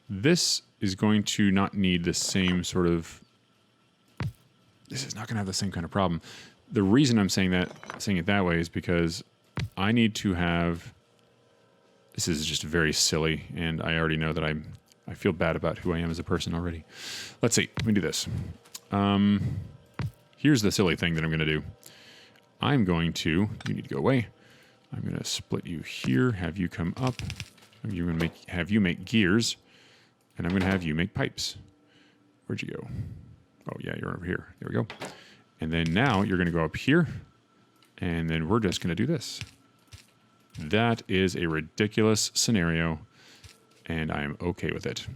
This is going to not need the same sort of... This is not going to have the same kind of problem. The reason I'm saying it that way is because I need to have... This is just very silly, and I already know that I feel bad about who I am as a person already. Let's see. Let me do this. Here's the silly thing that I'm going to do. I'm going to, you need to go away. I'm going to split you here, have you come up. You're going to have you make gears, and I'm going to have you make pipes. Where'd you go? Oh yeah, you're over here. There we go. And then now you're going to go up here, and then we're just going to do this. That is a ridiculous scenario, and I am okay with it.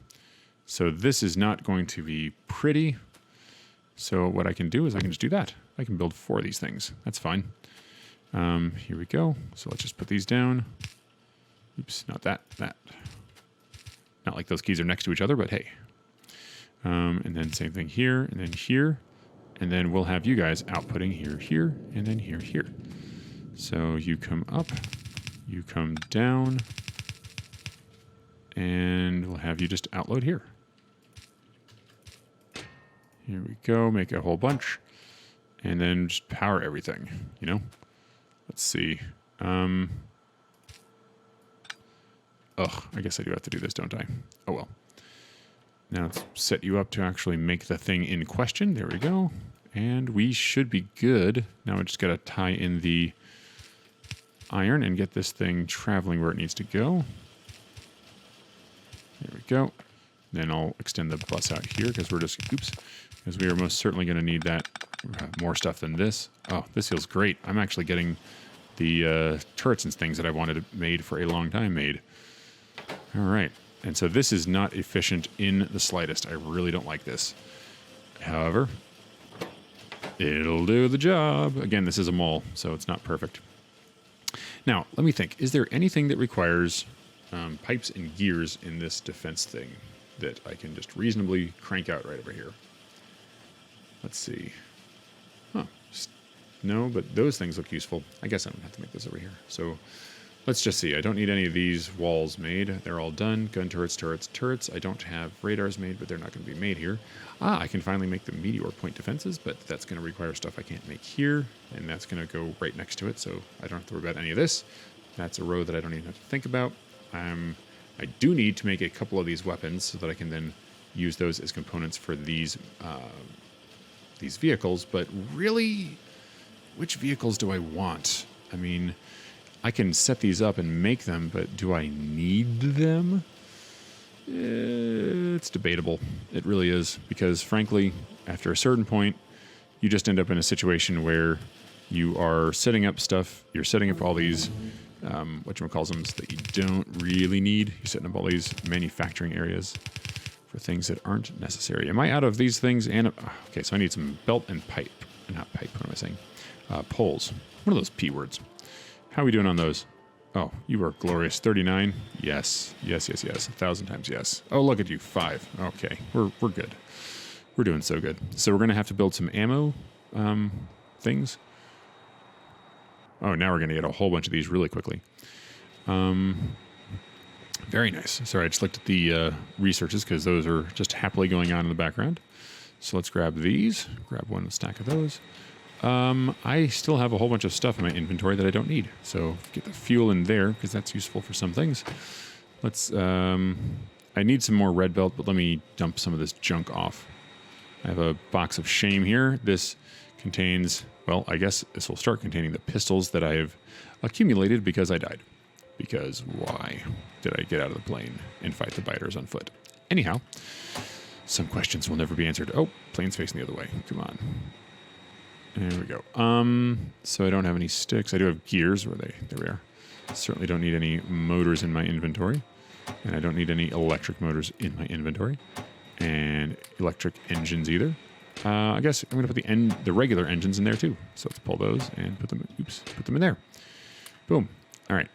So this is not going to be pretty. So what I can do is I can just do that. I can build 4 of these things. That's fine. Here we go. So let's just put these down. Oops, not that. Not like those keys are next to each other, but hey. And then same thing here, and then here. And then we'll have you guys outputting here, here, and then here, here. So you come up, You come down, and we'll have you just outload here. Here we go, make a whole bunch, and then just power everything, you know? Let's see. Ugh, I guess I do have to do this, don't I? Oh well. Now let's set you up to actually make the thing in question. There we go. And we should be good. Now we just got to tie in the iron and get this thing traveling where it needs to go. There we go. Then I'll extend the bus out here because we're just, oops, because we are most certainly going to need that. More stuff than this. Oh, this feels great. I'm actually getting the turrets and things that I wanted made for a long time made. All right. And so this is not efficient in the slightest. I really don't like this. However, it'll do the job. Again, this is a mole, so it's not perfect. Now, let me think. Is there anything that requires pipes and gears in this defense thing that I can just reasonably crank out right over here? Let's see. Huh. No, but those things look useful. I guess I don't have to make this over here. So let's just see. I don't need any of these walls made. They're all done. Gun turrets, turrets, turrets. I don't have radars made, but they're not going to be made here. Ah, I can finally make the meteor point defenses, but that's going to require stuff I can't make here, and that's going to go right next to it, so I don't have to worry about any of this. That's a row that I don't even have to think about. I do need to make a couple of these weapons so that I can then use those as components for these vehicles, but really, which vehicles do I want? I mean, I can set these up and make them, but do I need them? It's debatable. It really is, because frankly, after a certain point, you just end up in a situation where you are setting up stuff, you're setting up all these whatchamacallums that you don't really need. You're setting up all these manufacturing areas for things that aren't necessary. Am I out of these things? And okay, so I need some belt and pipe. Not pipe, what am I saying? Poles. What are those P words? How are we doing on those? Oh, you are glorious. 39. Yes. Yes, yes, yes. 1,000 times yes. Oh, look at you. 5. Okay. We're good. We're doing so good. So we're going to have to build some ammo things. Oh, now we're going to get a whole bunch of these really quickly. Very nice. Sorry, I just looked at the researches because those are just happily going on in the background. So let's grab these. Grab one stack of those. I still have a whole bunch of stuff in my inventory that I don't need. So get the fuel in there because that's useful for some things. Let's, I need some more red belt, but let me dump some of this junk off. I have a box of shame here. This contains, well, I guess this will start containing the pistols that I have accumulated because I died. Because why did I get out of the plane and fight the biters on foot? Anyhow, some questions will never be answered. Oh, plane's facing the other way. Come on. There we go. So I don't have any sticks. I do have gears. Where are they? There we are. Certainly don't need any motors in my inventory. And I don't need any electric motors in my inventory. And electric engines either. I guess I'm going to put the regular engines in there too. So let's pull those and put them in there. Boom. All right.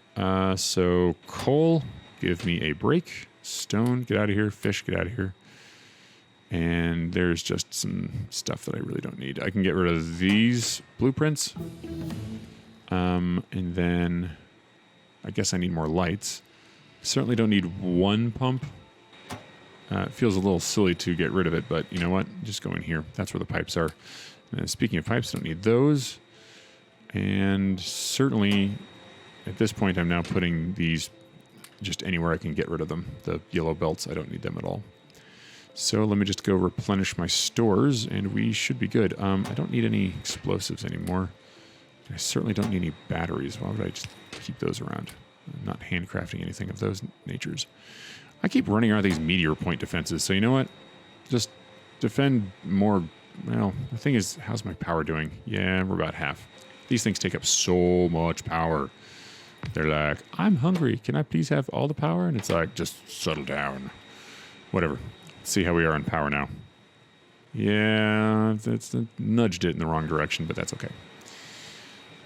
So coal, give me a break. Stone, get out of here. Fish, get out of here. And there's just some stuff that I really don't need. I can get rid of these blueprints. And then I guess I need more lights. Certainly don't need one pump. It feels a little silly to get rid of it, but you know what? Just go in here. That's where the pipes are. And speaking of pipes, don't need those. And certainly at this point, I'm now putting these just anywhere I can get rid of them. The yellow belts, I don't need them at all. So let me just go replenish my stores, and we should be good. I don't need any explosives anymore. I certainly don't need any batteries. Why would I just keep those around? I'm not handcrafting anything of those natures. I keep running out of these meteor point defenses, so you know what? Just defend more. Well, the thing is, how's my power doing? Yeah, we're about half. These things take up so much power. They're like, I'm hungry. Can I please have all the power? And it's like, just settle down. Whatever. Let's see how we are on power now. Yeah, that's nudged it in the wrong direction, but that's okay.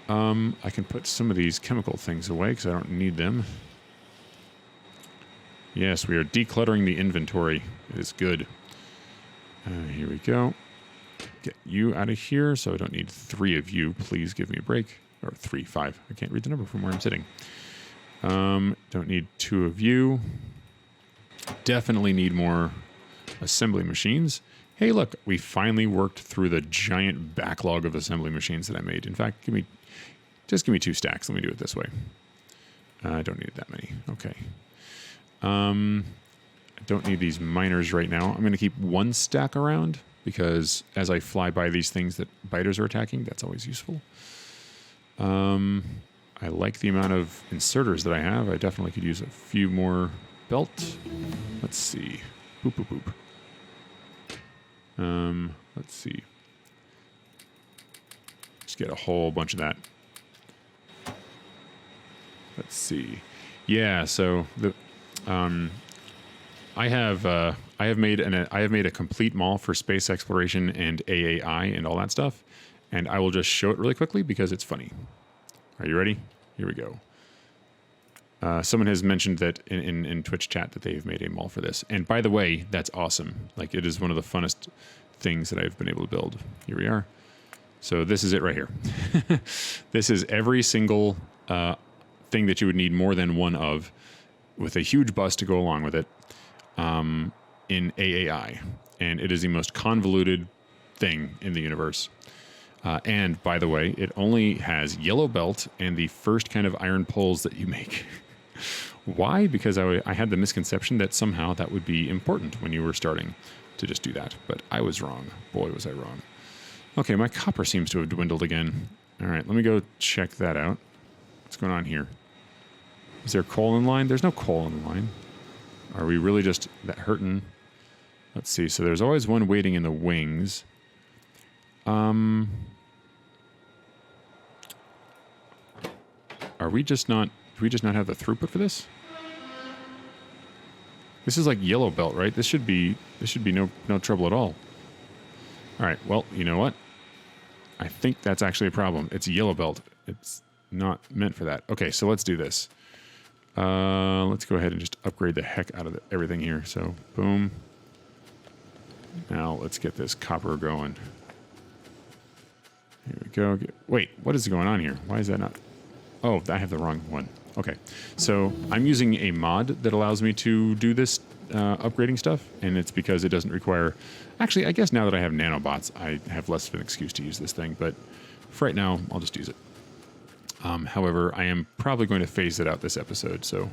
I can put some of these chemical things away because I don't need them. Yes, we are decluttering the inventory. It is good. Here we go. Get you out of here, so I don't need 3 of you. Please give me a break. Or 3, 5. I can't read the number from where I'm sitting. Don't need 2 of you. Definitely need more assembly machines. Hey, look, we finally worked through the giant backlog of assembly machines that I made. In fact, just give me 2 stacks. Let me do it this way. I don't need that many. Okay. I don't need these miners right now. I'm going to keep 1 stack around because as I fly by these things that biters are attacking, that's always useful. I like the amount of inserters that I have. I definitely could use a few more belt. Let's see. Boop, boop, boop. Let's see. Just get a whole bunch of that. Let's see. Yeah, so the I have made a complete mall for space exploration and AAI and all that stuff, and I will just show it really quickly because it's funny. Are you ready? Here we go. Someone has mentioned that in Twitch chat that they've made a mall for this, and by the way, that's awesome. Like, it is one of the funnest things that I've been able to build. Here we are. So this is it right here. This is every single thing that you would need more than one of, with a huge bus to go along with it, in AAI. And it is the most convoluted thing in the universe. And by the way, it only has yellow belt and the first kind of iron poles that you make. Why? Because I had the misconception that somehow that would be important when you were starting to just do that. But I was wrong. Boy, was I wrong. Okay, my copper seems to have dwindled again. All right, let me go check that out. What's going on here? Is there coal in line? There's no coal in the line. Are we really just that hurting? Let's see. So there's always one waiting in the wings. Are we just not... Do we just not have the throughput for this? This is like yellow belt, right? This should be no trouble at all. All right. Well, you know what? I think that's actually a problem. It's yellow belt. It's not meant for that. Okay, so let's do this. Let's go ahead and just upgrade the heck out of everything here. So, boom. Now let's get this copper going. Here we go. Wait, what is going on here? Why is that not... Oh, I have the wrong one. Okay, so I'm using a mod that allows me to do this upgrading stuff, and it's because it doesn't require... Actually, I guess now that I have nanobots, I have less of an excuse to use this thing, but for right now, I'll just use it. However, I am probably going to phase it out this episode, so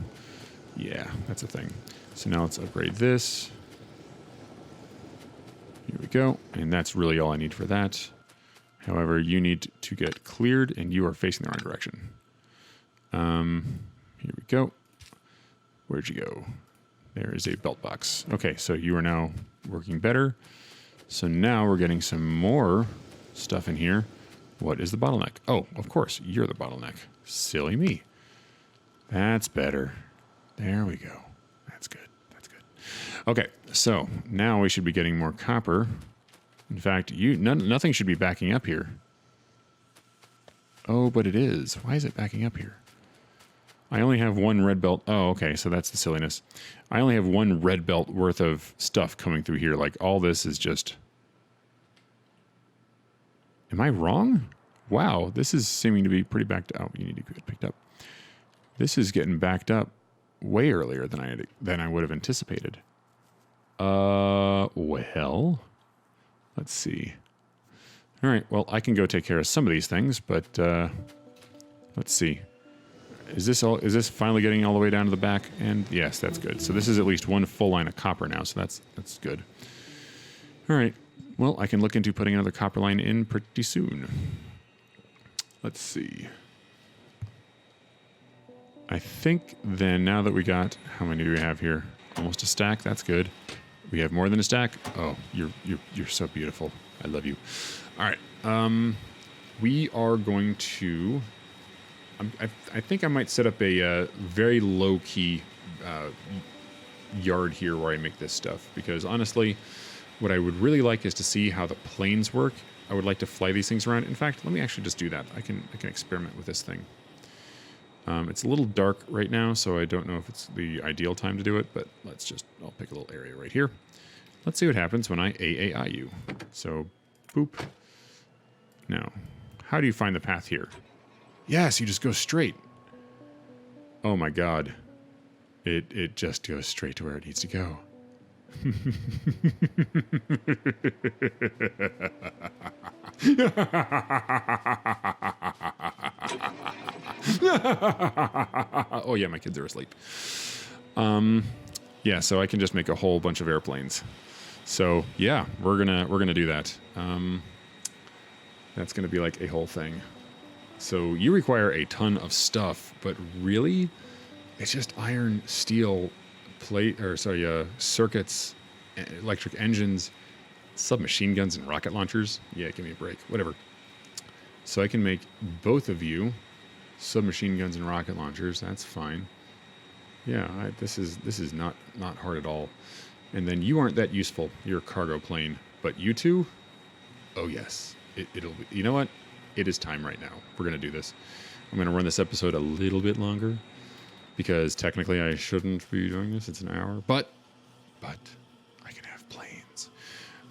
yeah, that's a thing. So now let's upgrade this. Here we go, and that's really all I need for that. However, you need to get cleared, and you are facing the wrong direction. Here we go. Where'd you go? There is a belt box. Okay, so you are now working better. So now we're getting some more stuff in here. What is the bottleneck? Oh, of course, you're the bottleneck. Silly me. That's better. There we go. That's good. That's good. Okay, so now we should be getting more copper. In fact, nothing should be backing up here. Oh, but it is. Why is it backing up here? I only have 1 red belt. Oh, okay, so that's the silliness. I only have 1 red belt worth of stuff coming through here. Like, all this is just... Am I wrong? Wow, this is seeming to be pretty backed up. Oh, you need to get picked up. This is getting backed up way earlier than I would have anticipated. Well, let's see. All right, well, I can go take care of some of these things, but let's see. Is this finally getting all the way down to the back? And yes, that's good. So this is at least 1 full line of copper now, so that's good. All right. Well, I can look into putting another copper line in pretty soon. Let's see. I think then, now that we got... How many do we have here? Almost a stack. That's good. We have more than a stack. Oh, you're so beautiful. I love you. All right. We are going to... I think I might set up a very low-key yard here where I make this stuff, because honestly, what I would really like is to see how the planes work. I would like to fly these things around. In fact, let me actually just do that. I can experiment with this thing. It's a little dark right now, so I don't know if it's the ideal time to do it, but I'll pick a little area right here. Let's see what happens when I AAI you. So, boop. Now, how do you find the path here? Yes, you just go straight. Oh my god. It just goes straight to where it needs to go. Oh yeah, my kids are asleep. Yeah, so I can just make a whole bunch of airplanes. So yeah, we're gonna do that. That's gonna be like a whole thing. So you require a ton of stuff, but really, it's just iron, steel, circuits, electric engines, submachine guns, and rocket launchers. Yeah, give me a break. Whatever. So I can make both of you submachine guns and rocket launchers. That's fine. Yeah, this is not hard at all. And then you aren't that useful. You're a cargo plane, but you two, oh yes, it'll be. You know what? It is time right now. We're gonna do this. I'm gonna run this episode a little bit longer because technically I shouldn't be doing this. It's an hour, but I can have planes.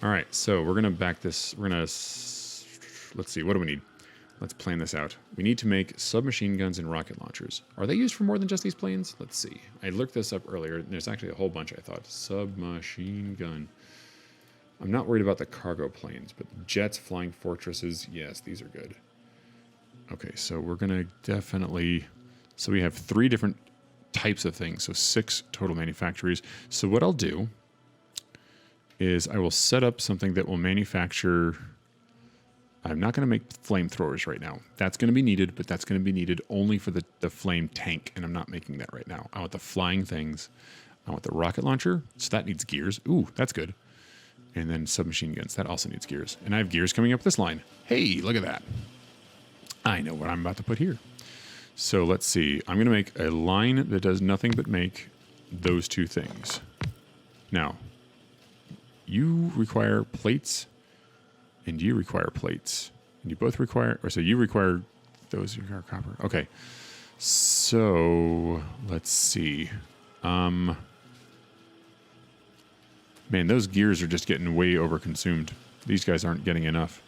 All right, so we're gonna back this. We're gonna let's see. What do we need? Let's plan this out. We need to make submachine guns and rocket launchers. Are they used for more than just these planes? Let's see. I looked this up earlier. There's actually a whole bunch, I thought. Submachine gun. I'm not worried about the cargo planes, but jets, flying fortresses, yes, these are good. Okay, so we're going to definitely... So we have 3 different types of things, so 6 total manufacturers. So what I'll do is I will set up something that will manufacture... I'm not going to make flamethrowers right now. That's going to be needed, but that's going to be needed only for the flame tank, and I'm not making that right now. I want the flying things. I want the rocket launcher, so that needs gears. Ooh, that's good. And then submachine guns, that also needs gears. And I have gears coming up this line. Hey, look at that. I know what I'm about to put here. So let's see. I'm going to make a line that does nothing but make those 2 things. Now, you require plates, and you require plates. And you both require, or so you require those, you require copper. Okay. So, let's see. Man, those gears are just getting way overconsumed. These guys aren't getting enough.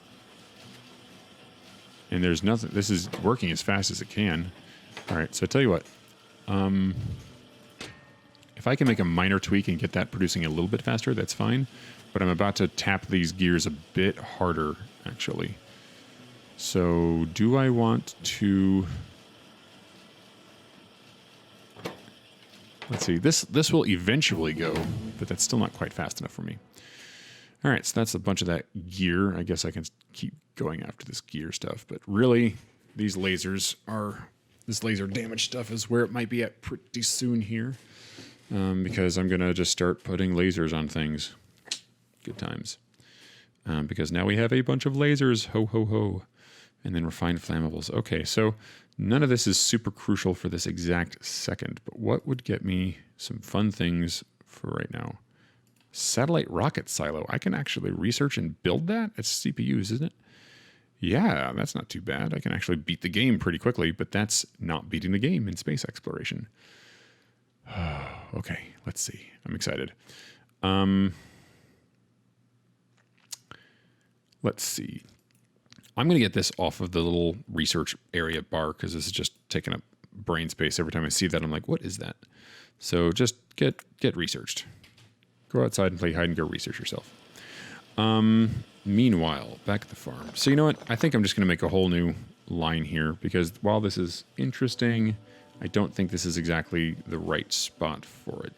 And there's nothing, this is working as fast as it can. All right, so I tell you what. If I can make a minor tweak and get that producing a little bit faster, that's fine. But I'm about to tap these gears a bit harder, actually. So, do I want to... Let's see, this will eventually go, but that's still not quite fast enough for me. All right, so that's a bunch of that gear. I guess I can keep going after this gear stuff, but really, these lasers are... This laser damage stuff is where it might be at pretty soon here, because I'm going to just start putting lasers on things. Good times. Because now we have a bunch of lasers, ho, ho, ho, and then refined flammables. Okay, so... None of this is super crucial for this exact second, but what would get me some fun things for right now? Satellite rocket silo. I can actually research and build that? It's CPUs, isn't it? Yeah, that's not too bad. I can actually beat the game pretty quickly, but that's not beating the game in space exploration. Okay, let's see. I'm excited. Let's see. I'm going to get this off of the little research area bar because this is just taking up brain space. Every time I see that, I'm like, what is that? So just get researched. Go outside and play hide and go research yourself. Meanwhile, back at the farm. So you know what? I think I'm just going to make a whole new line here because while this is interesting, I don't think this is exactly the right spot for it.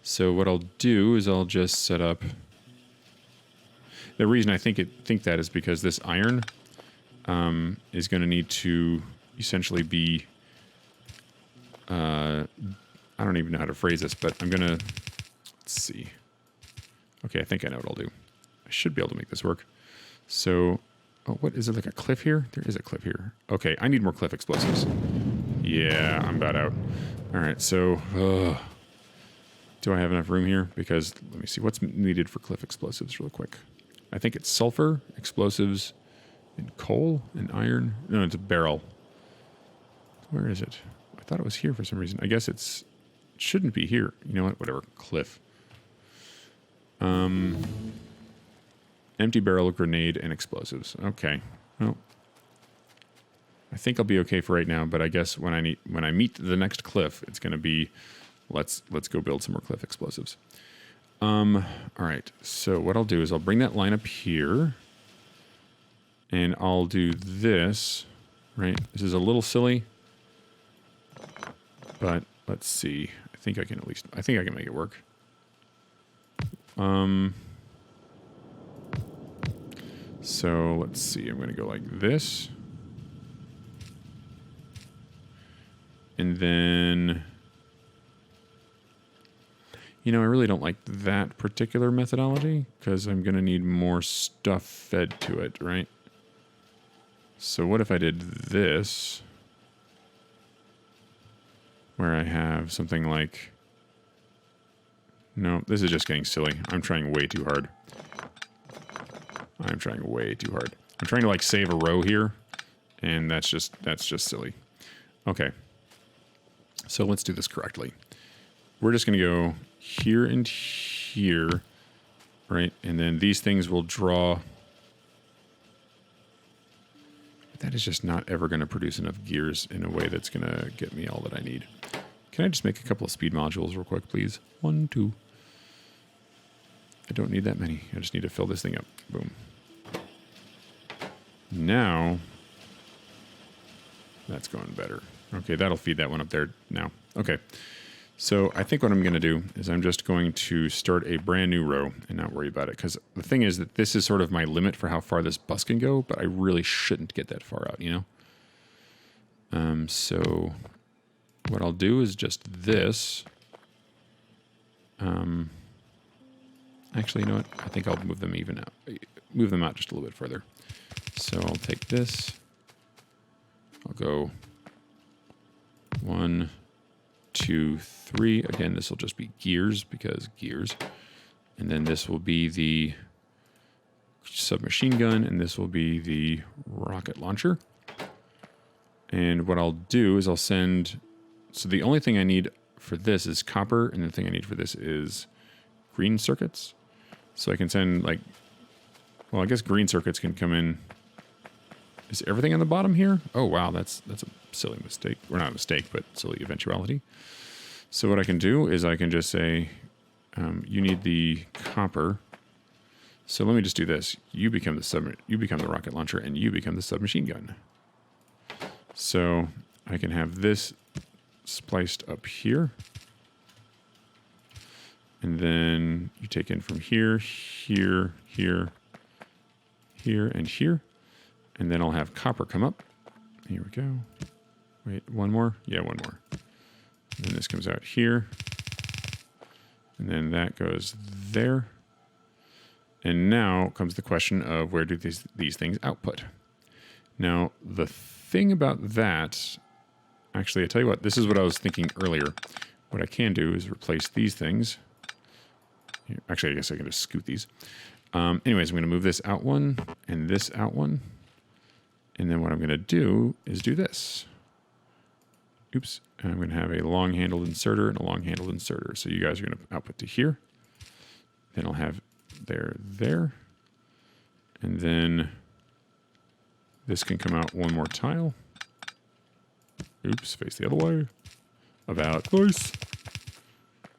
So what I'll do is I'll just set up... The reason I think that is because this iron is going to need to essentially be... I don't even know how to phrase this, but I'm going to... Let's see. Okay, I think I know what I'll do. I should be able to make this work. So, oh, what is it, like a cliff here? There is a cliff here. Okay, I need more cliff explosives. Yeah, I'm about out. All right, so... do I have enough room here? Because, let me see, what's needed for cliff explosives real quick? I think it's sulfur, explosives, and coal, and iron. No, it's a barrel. Where is it? I thought it was here for some reason. I guess it shouldn't be here. You know what? Whatever. Cliff. Empty barrel, grenade, and explosives. Okay. Well, I think I'll be okay for right now, but I guess when I meet the next cliff, it's going to be let's go build some more cliff explosives. All right. So what I'll do is I'll bring that line up here, and I'll do this. Right. This is a little silly, but let's see. I think I can make it work. So let's see. I'm going to go like this. And then, you know, I really don't like that particular methodology because I'm going to need more stuff fed to it, right? So what if I did this, where I have something like, no, this is just getting silly. I'm trying way too hard. I'm trying way too hard. I'm trying to like save a row here, and that's just silly. Okay. So let's do this correctly. We're just going to go here and here, right? And then these things will draw. But that is just not ever going to produce enough gears in a way that's going to get me all that I need. Can I just make a couple of speed modules real quick, please? 1, 2. I don't need that many. I just need to fill this thing up. Boom. Now, that's going better. Okay, that'll feed that one up there now. Okay, so I think what I'm going to do is I'm just going to start a brand new row and not worry about it. Because the thing is that this is sort of my limit for how far this bus can go, but I really shouldn't get that far out, you know? So what I'll do is just this. Actually, you know what? I think I'll move them out just a little bit further. So I'll take this. I'll go 1, 2, 3. Again, this will just be gears because gears. And then this will be the submachine gun, and this will be the rocket launcher. And what I'll do is I'll send... So the only thing I need for this is copper, and the thing I need for this is green circuits. So I can send, like... Well, I guess green circuits can come in... Is everything on the bottom here? Oh, wow, that's a silly mistake. Well, not a mistake, but silly eventuality. So what I can do is I can just say, you need the copper. So let me just do this. You become the rocket launcher, and you become the submachine gun. So I can have this spliced up here. And then you take in from here, here, here, here, and here. And then I'll have copper come up. Here we go. Wait, one more? Yeah, one more. And then this comes out here. And then that goes there. And now comes the question of where do these things output? Now, the thing about that, actually, I tell you what, this is what I was thinking earlier. What I can do is replace these things. Actually, I guess I can just scoot these. Anyways, I'm going to move this out one and this out one. And then what I'm going to do is do this. Oops. And I'm going to have a long-handled inserter and a long-handled inserter. So you guys are going to output to here. Then I'll have there. And then this can come out one more tile. Oops, face the other way. About twice.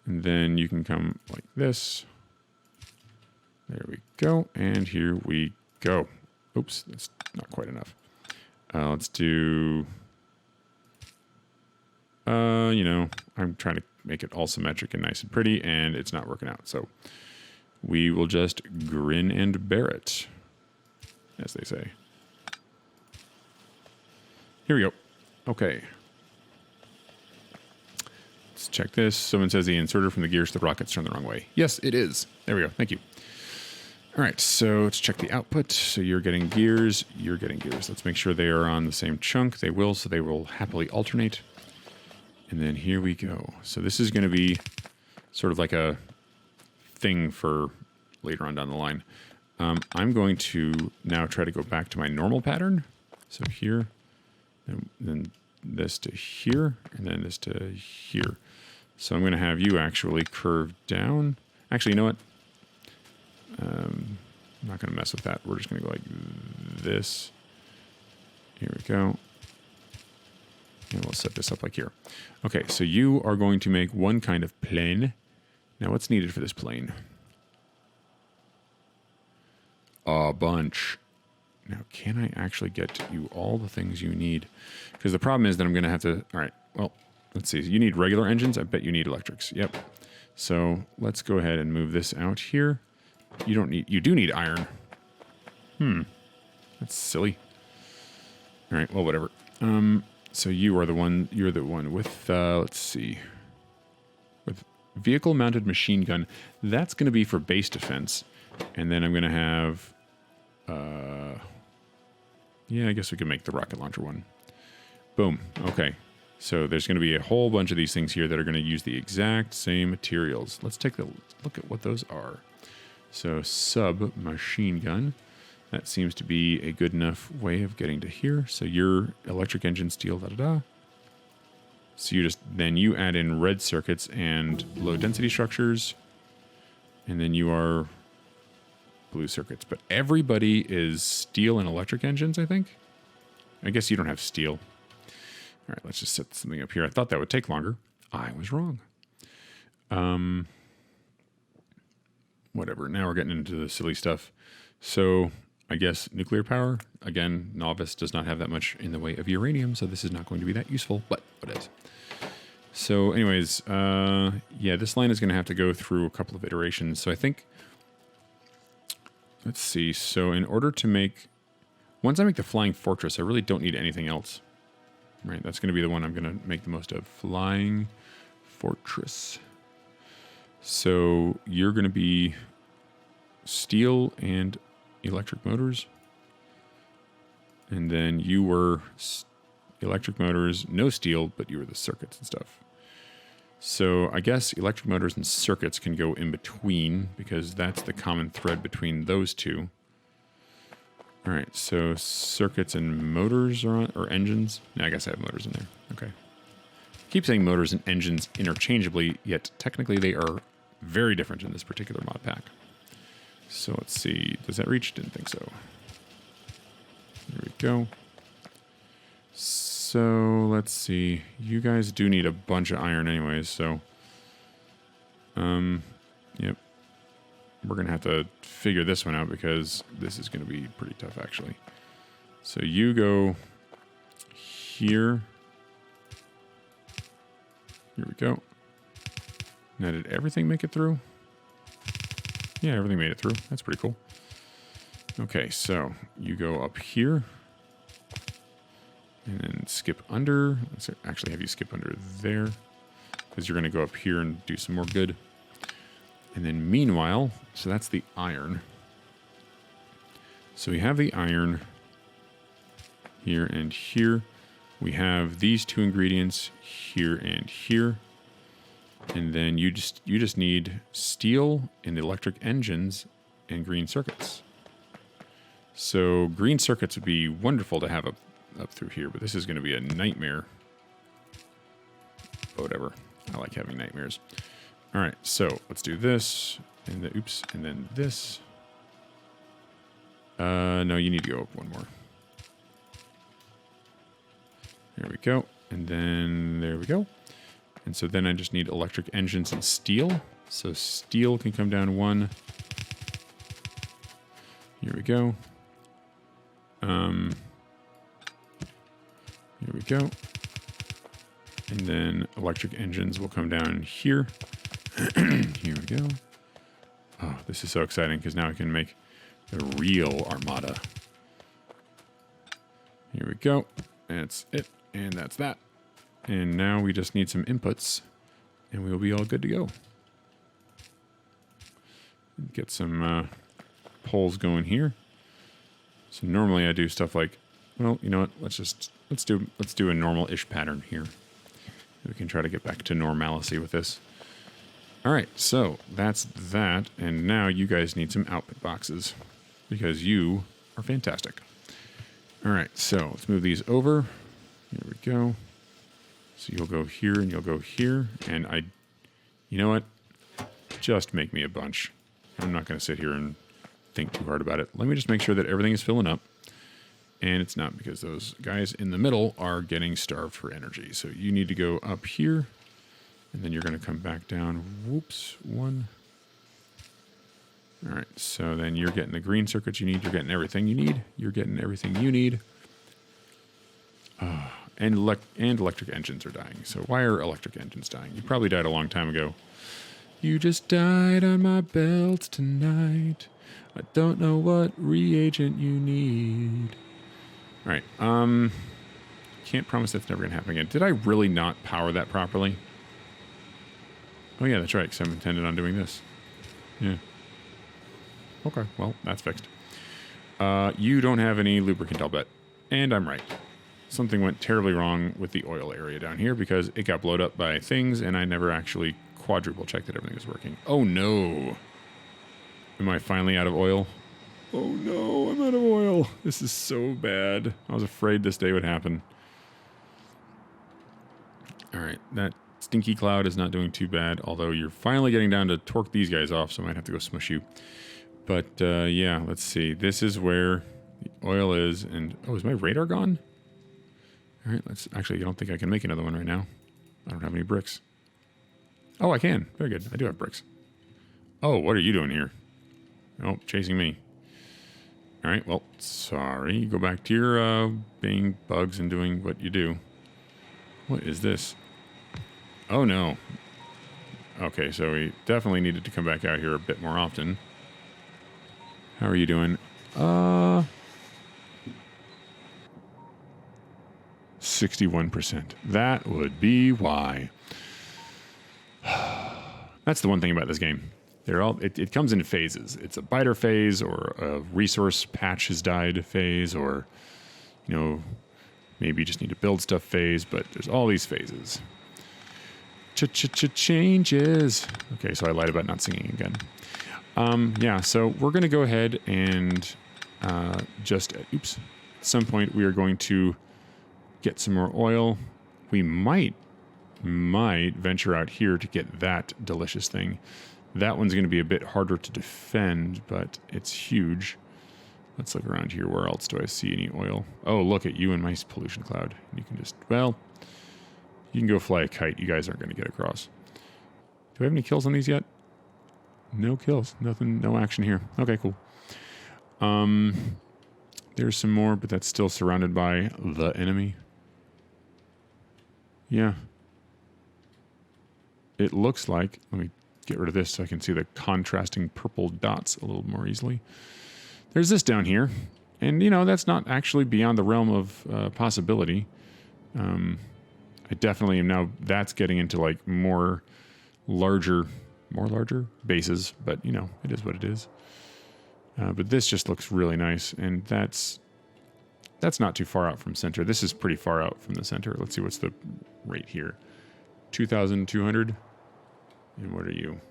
And then you can come like this. There we go. And here we go. Oops, that's not quite enough. Let's do, you know, I'm trying to make it all symmetric and nice and pretty, and it's not working out. So we will just grin and bear it, as they say. Here we go. Okay. Let's check this. Someone says the inserter from the gears to the rockets turned the wrong way. Yes, it is. There we go. Thank you. All right, so let's check the output. So you're getting gears, you're getting gears. Let's make sure they are on the same chunk. They will, so they will happily alternate. And then here we go. So this is going to be sort of like a thing for later on down the line. I'm going to now try to go back to my normal pattern. So here, and then this to here, and then this to here. So I'm going to have you actually curve down. Actually, you know what? I'm not going to mess with that. We're just going to go like this. Here we go. And we'll set this up like here. Okay, so you are going to make one kind of plane. Now, what's needed for this plane? A bunch. Now, can I actually get you all the things you need? Because the problem is that I'm going to have to... All right, well, let's see. You need regular engines. I bet you need electrics. Yep. So let's go ahead and move this out here. You don't need... You do need iron. That's silly. All right, well, whatever. So you're the one with, let's see, with vehicle-mounted machine gun. That's going to be for base defense. And then I'm going to have, yeah, I guess we can make the rocket launcher one. Boom. Okay. So there's going to be a whole bunch of these things here that are going to use the exact same materials. Let's take a look at what those are. So sub-machine gun. That seems to be a good enough way of getting to here. So your electric engine, steel, da-da-da. So you add in red circuits and low density structures. And then you are blue circuits. But everybody is steel and electric engines, I think. I guess you don't have steel. All right, let's just set something up here. I thought that would take longer. I was wrong. Whatever. Now we're getting into the silly stuff. So... I guess nuclear power. Again, Novice does not have that much in the way of uranium, so this is not going to be that useful, but what is. So anyways, yeah, this line is going to have to go through a couple of iterations. So I think, let's see. So in order to make, once I make the flying fortress, I really don't need anything else. Right, that's going to be the one I'm going to make the most of. Flying fortress. So you're going to be steel and electric motors, and then you were electric motors, no steel, but you were the circuits and stuff. So I guess electric motors and circuits can go in between because that's the common thread between those two. All right, so circuits and motors are on, or engines. No, I guess I have motors in there. Okay. I keep saying motors and engines interchangeably, yet technically they are very different in this particular mod pack. So let's see. Does that reach? Didn't think so. There we go. So let's see. You guys do need a bunch of iron anyways, so... Yep. We're going to have to figure this one out because this is going to be pretty tough, actually. So you go here. Here we go. Now, did everything make it through? Yeah, everything made it through. That's pretty cool. Okay, so you go up here. And then skip under. Let's actually have you skip under there. Because you're going to go up here and do some more good. And then meanwhile, so that's the iron. So we have the iron here and here. We have these two ingredients here and here. And then you just need steel and electric engines and green circuits. So green circuits would be wonderful to have up through here, but this is going to be a nightmare. But whatever. I like having nightmares. All right, so let's do this, and and then this. No, you need to go up one more. There we go, and then there we go. And so then I just need electric engines and steel. So steel can come down one. Here we go. Here we go. And then electric engines will come down here. Here we go. Oh, this is so exciting because now I can make the real armada. Here we go. That's it. And that's that. And now we just need some inputs and we'll be all good to go. Get some poles going here. So normally I do stuff like, well, you know what? Let's do a normal-ish pattern here. We can try to get back to normalcy with this. All right, so that's that. And now you guys need some output boxes because you are fantastic. All right, so let's move these over. Here we go. So you'll go here and you'll go here. And you know what? Just make me a bunch. I'm not going to sit here and think too hard about it. Let me just make sure that everything is filling up. And it's not, because those guys in the middle are getting starved for energy. So you need to go up here, and then you're going to come back down. Whoops, one. All right, so then you're getting the green circuits you need. You're getting everything you need. You're getting everything you need. And electric engines are dying. So why are electric engines dying? You probably died a long time ago. You just died on my belt tonight. I don't know what reagent you need. All right. Can't promise that's never going to happen again. Did I really not power that properly? Oh, yeah, that's right, because I'm intended on doing this. Yeah. Okay, well, that's fixed. You don't have any lubricant, I'll bet. And I'm right. Something went terribly wrong with the oil area down here because it got blown up by things, and I never actually quadruple checked that everything was working. Oh, no. Am I finally out of oil? Oh, no, I'm out of oil. This is so bad. I was afraid this day would happen. All right, that stinky cloud is not doing too bad, although you're finally getting down to torque these guys off, so I might have to go smush you. But, yeah, let's see. This is where the oil is, and... Oh, is my radar gone? All right, let's... Actually, I don't think I can make another one right now. I don't have any bricks. Oh, I can. Very good. I do have bricks. Oh, what are you doing here? Oh, chasing me. All right, well, sorry. Go back to your being bugs and doing what you do. What is this? Oh, no. Okay, so we definitely needed to come back out here a bit more often. How are you doing? 61%. That would be why. That's the one thing about this game. They're all it comes in phases. It's a biter phase, or a resource patch has died phase, or, you know, maybe you just need to build stuff phase, but there's all these phases. Changes. Okay, so I lied about not singing again. Yeah, so we're going to go ahead and just, at some point we are going to get some more oil. We might venture out here to get that delicious thing. That one's going to be a bit harder to defend, but it's huge. Let's look around here. Where else do I see any oil? Oh, look at you and my pollution cloud. You can just, well, you can go fly a kite. You guys aren't going to get across. Do I have any kills on these yet? No kills. Nothing, no action here. Okay, cool. There's some more, but that's still surrounded by the enemy. Yeah. It looks like, let me get rid of this so I can see the contrasting purple dots a little more easily. There's this down here, and, you know, that's not actually beyond the realm of possibility. I definitely am now, that's getting into, like, more larger bases, but, you know, it is what it is. But this just looks really nice, and that's not too far out from center. This is pretty far out from the center. Let's see, what's the rate here? 2,200? And what are you?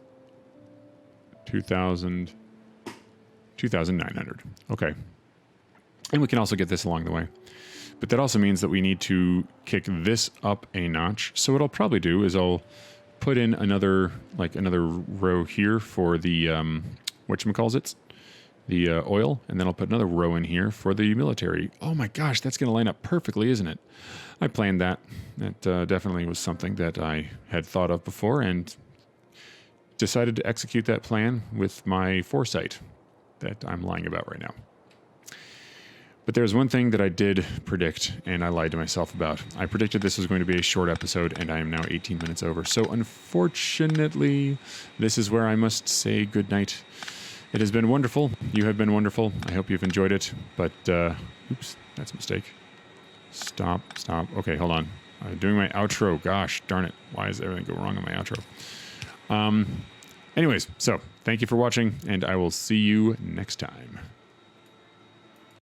2,900. Okay. And we can also get this along the way. But that also means that we need to kick this up a notch. So what I'll probably do is I'll put in another row here for the, whatchamacallit? The oil, and then I'll put another row in here for the military. Oh my gosh, that's going to line up perfectly, isn't it? I planned that. That definitely was something that I had thought of before, and decided to execute that plan with my foresight that I'm lying about right now. But there's one thing that I did predict, and I lied to myself about. I predicted this was going to be a short episode, and I am now 18 minutes over. So unfortunately, this is where I must say goodnight. It has been wonderful. You have been wonderful. I hope you've enjoyed it. But, oops, that's a mistake. Stop. Okay, hold on. I'm doing my outro. Gosh, darn it. Why does everything go wrong on my outro? Anyways, so thank you for watching, and I will see you next time.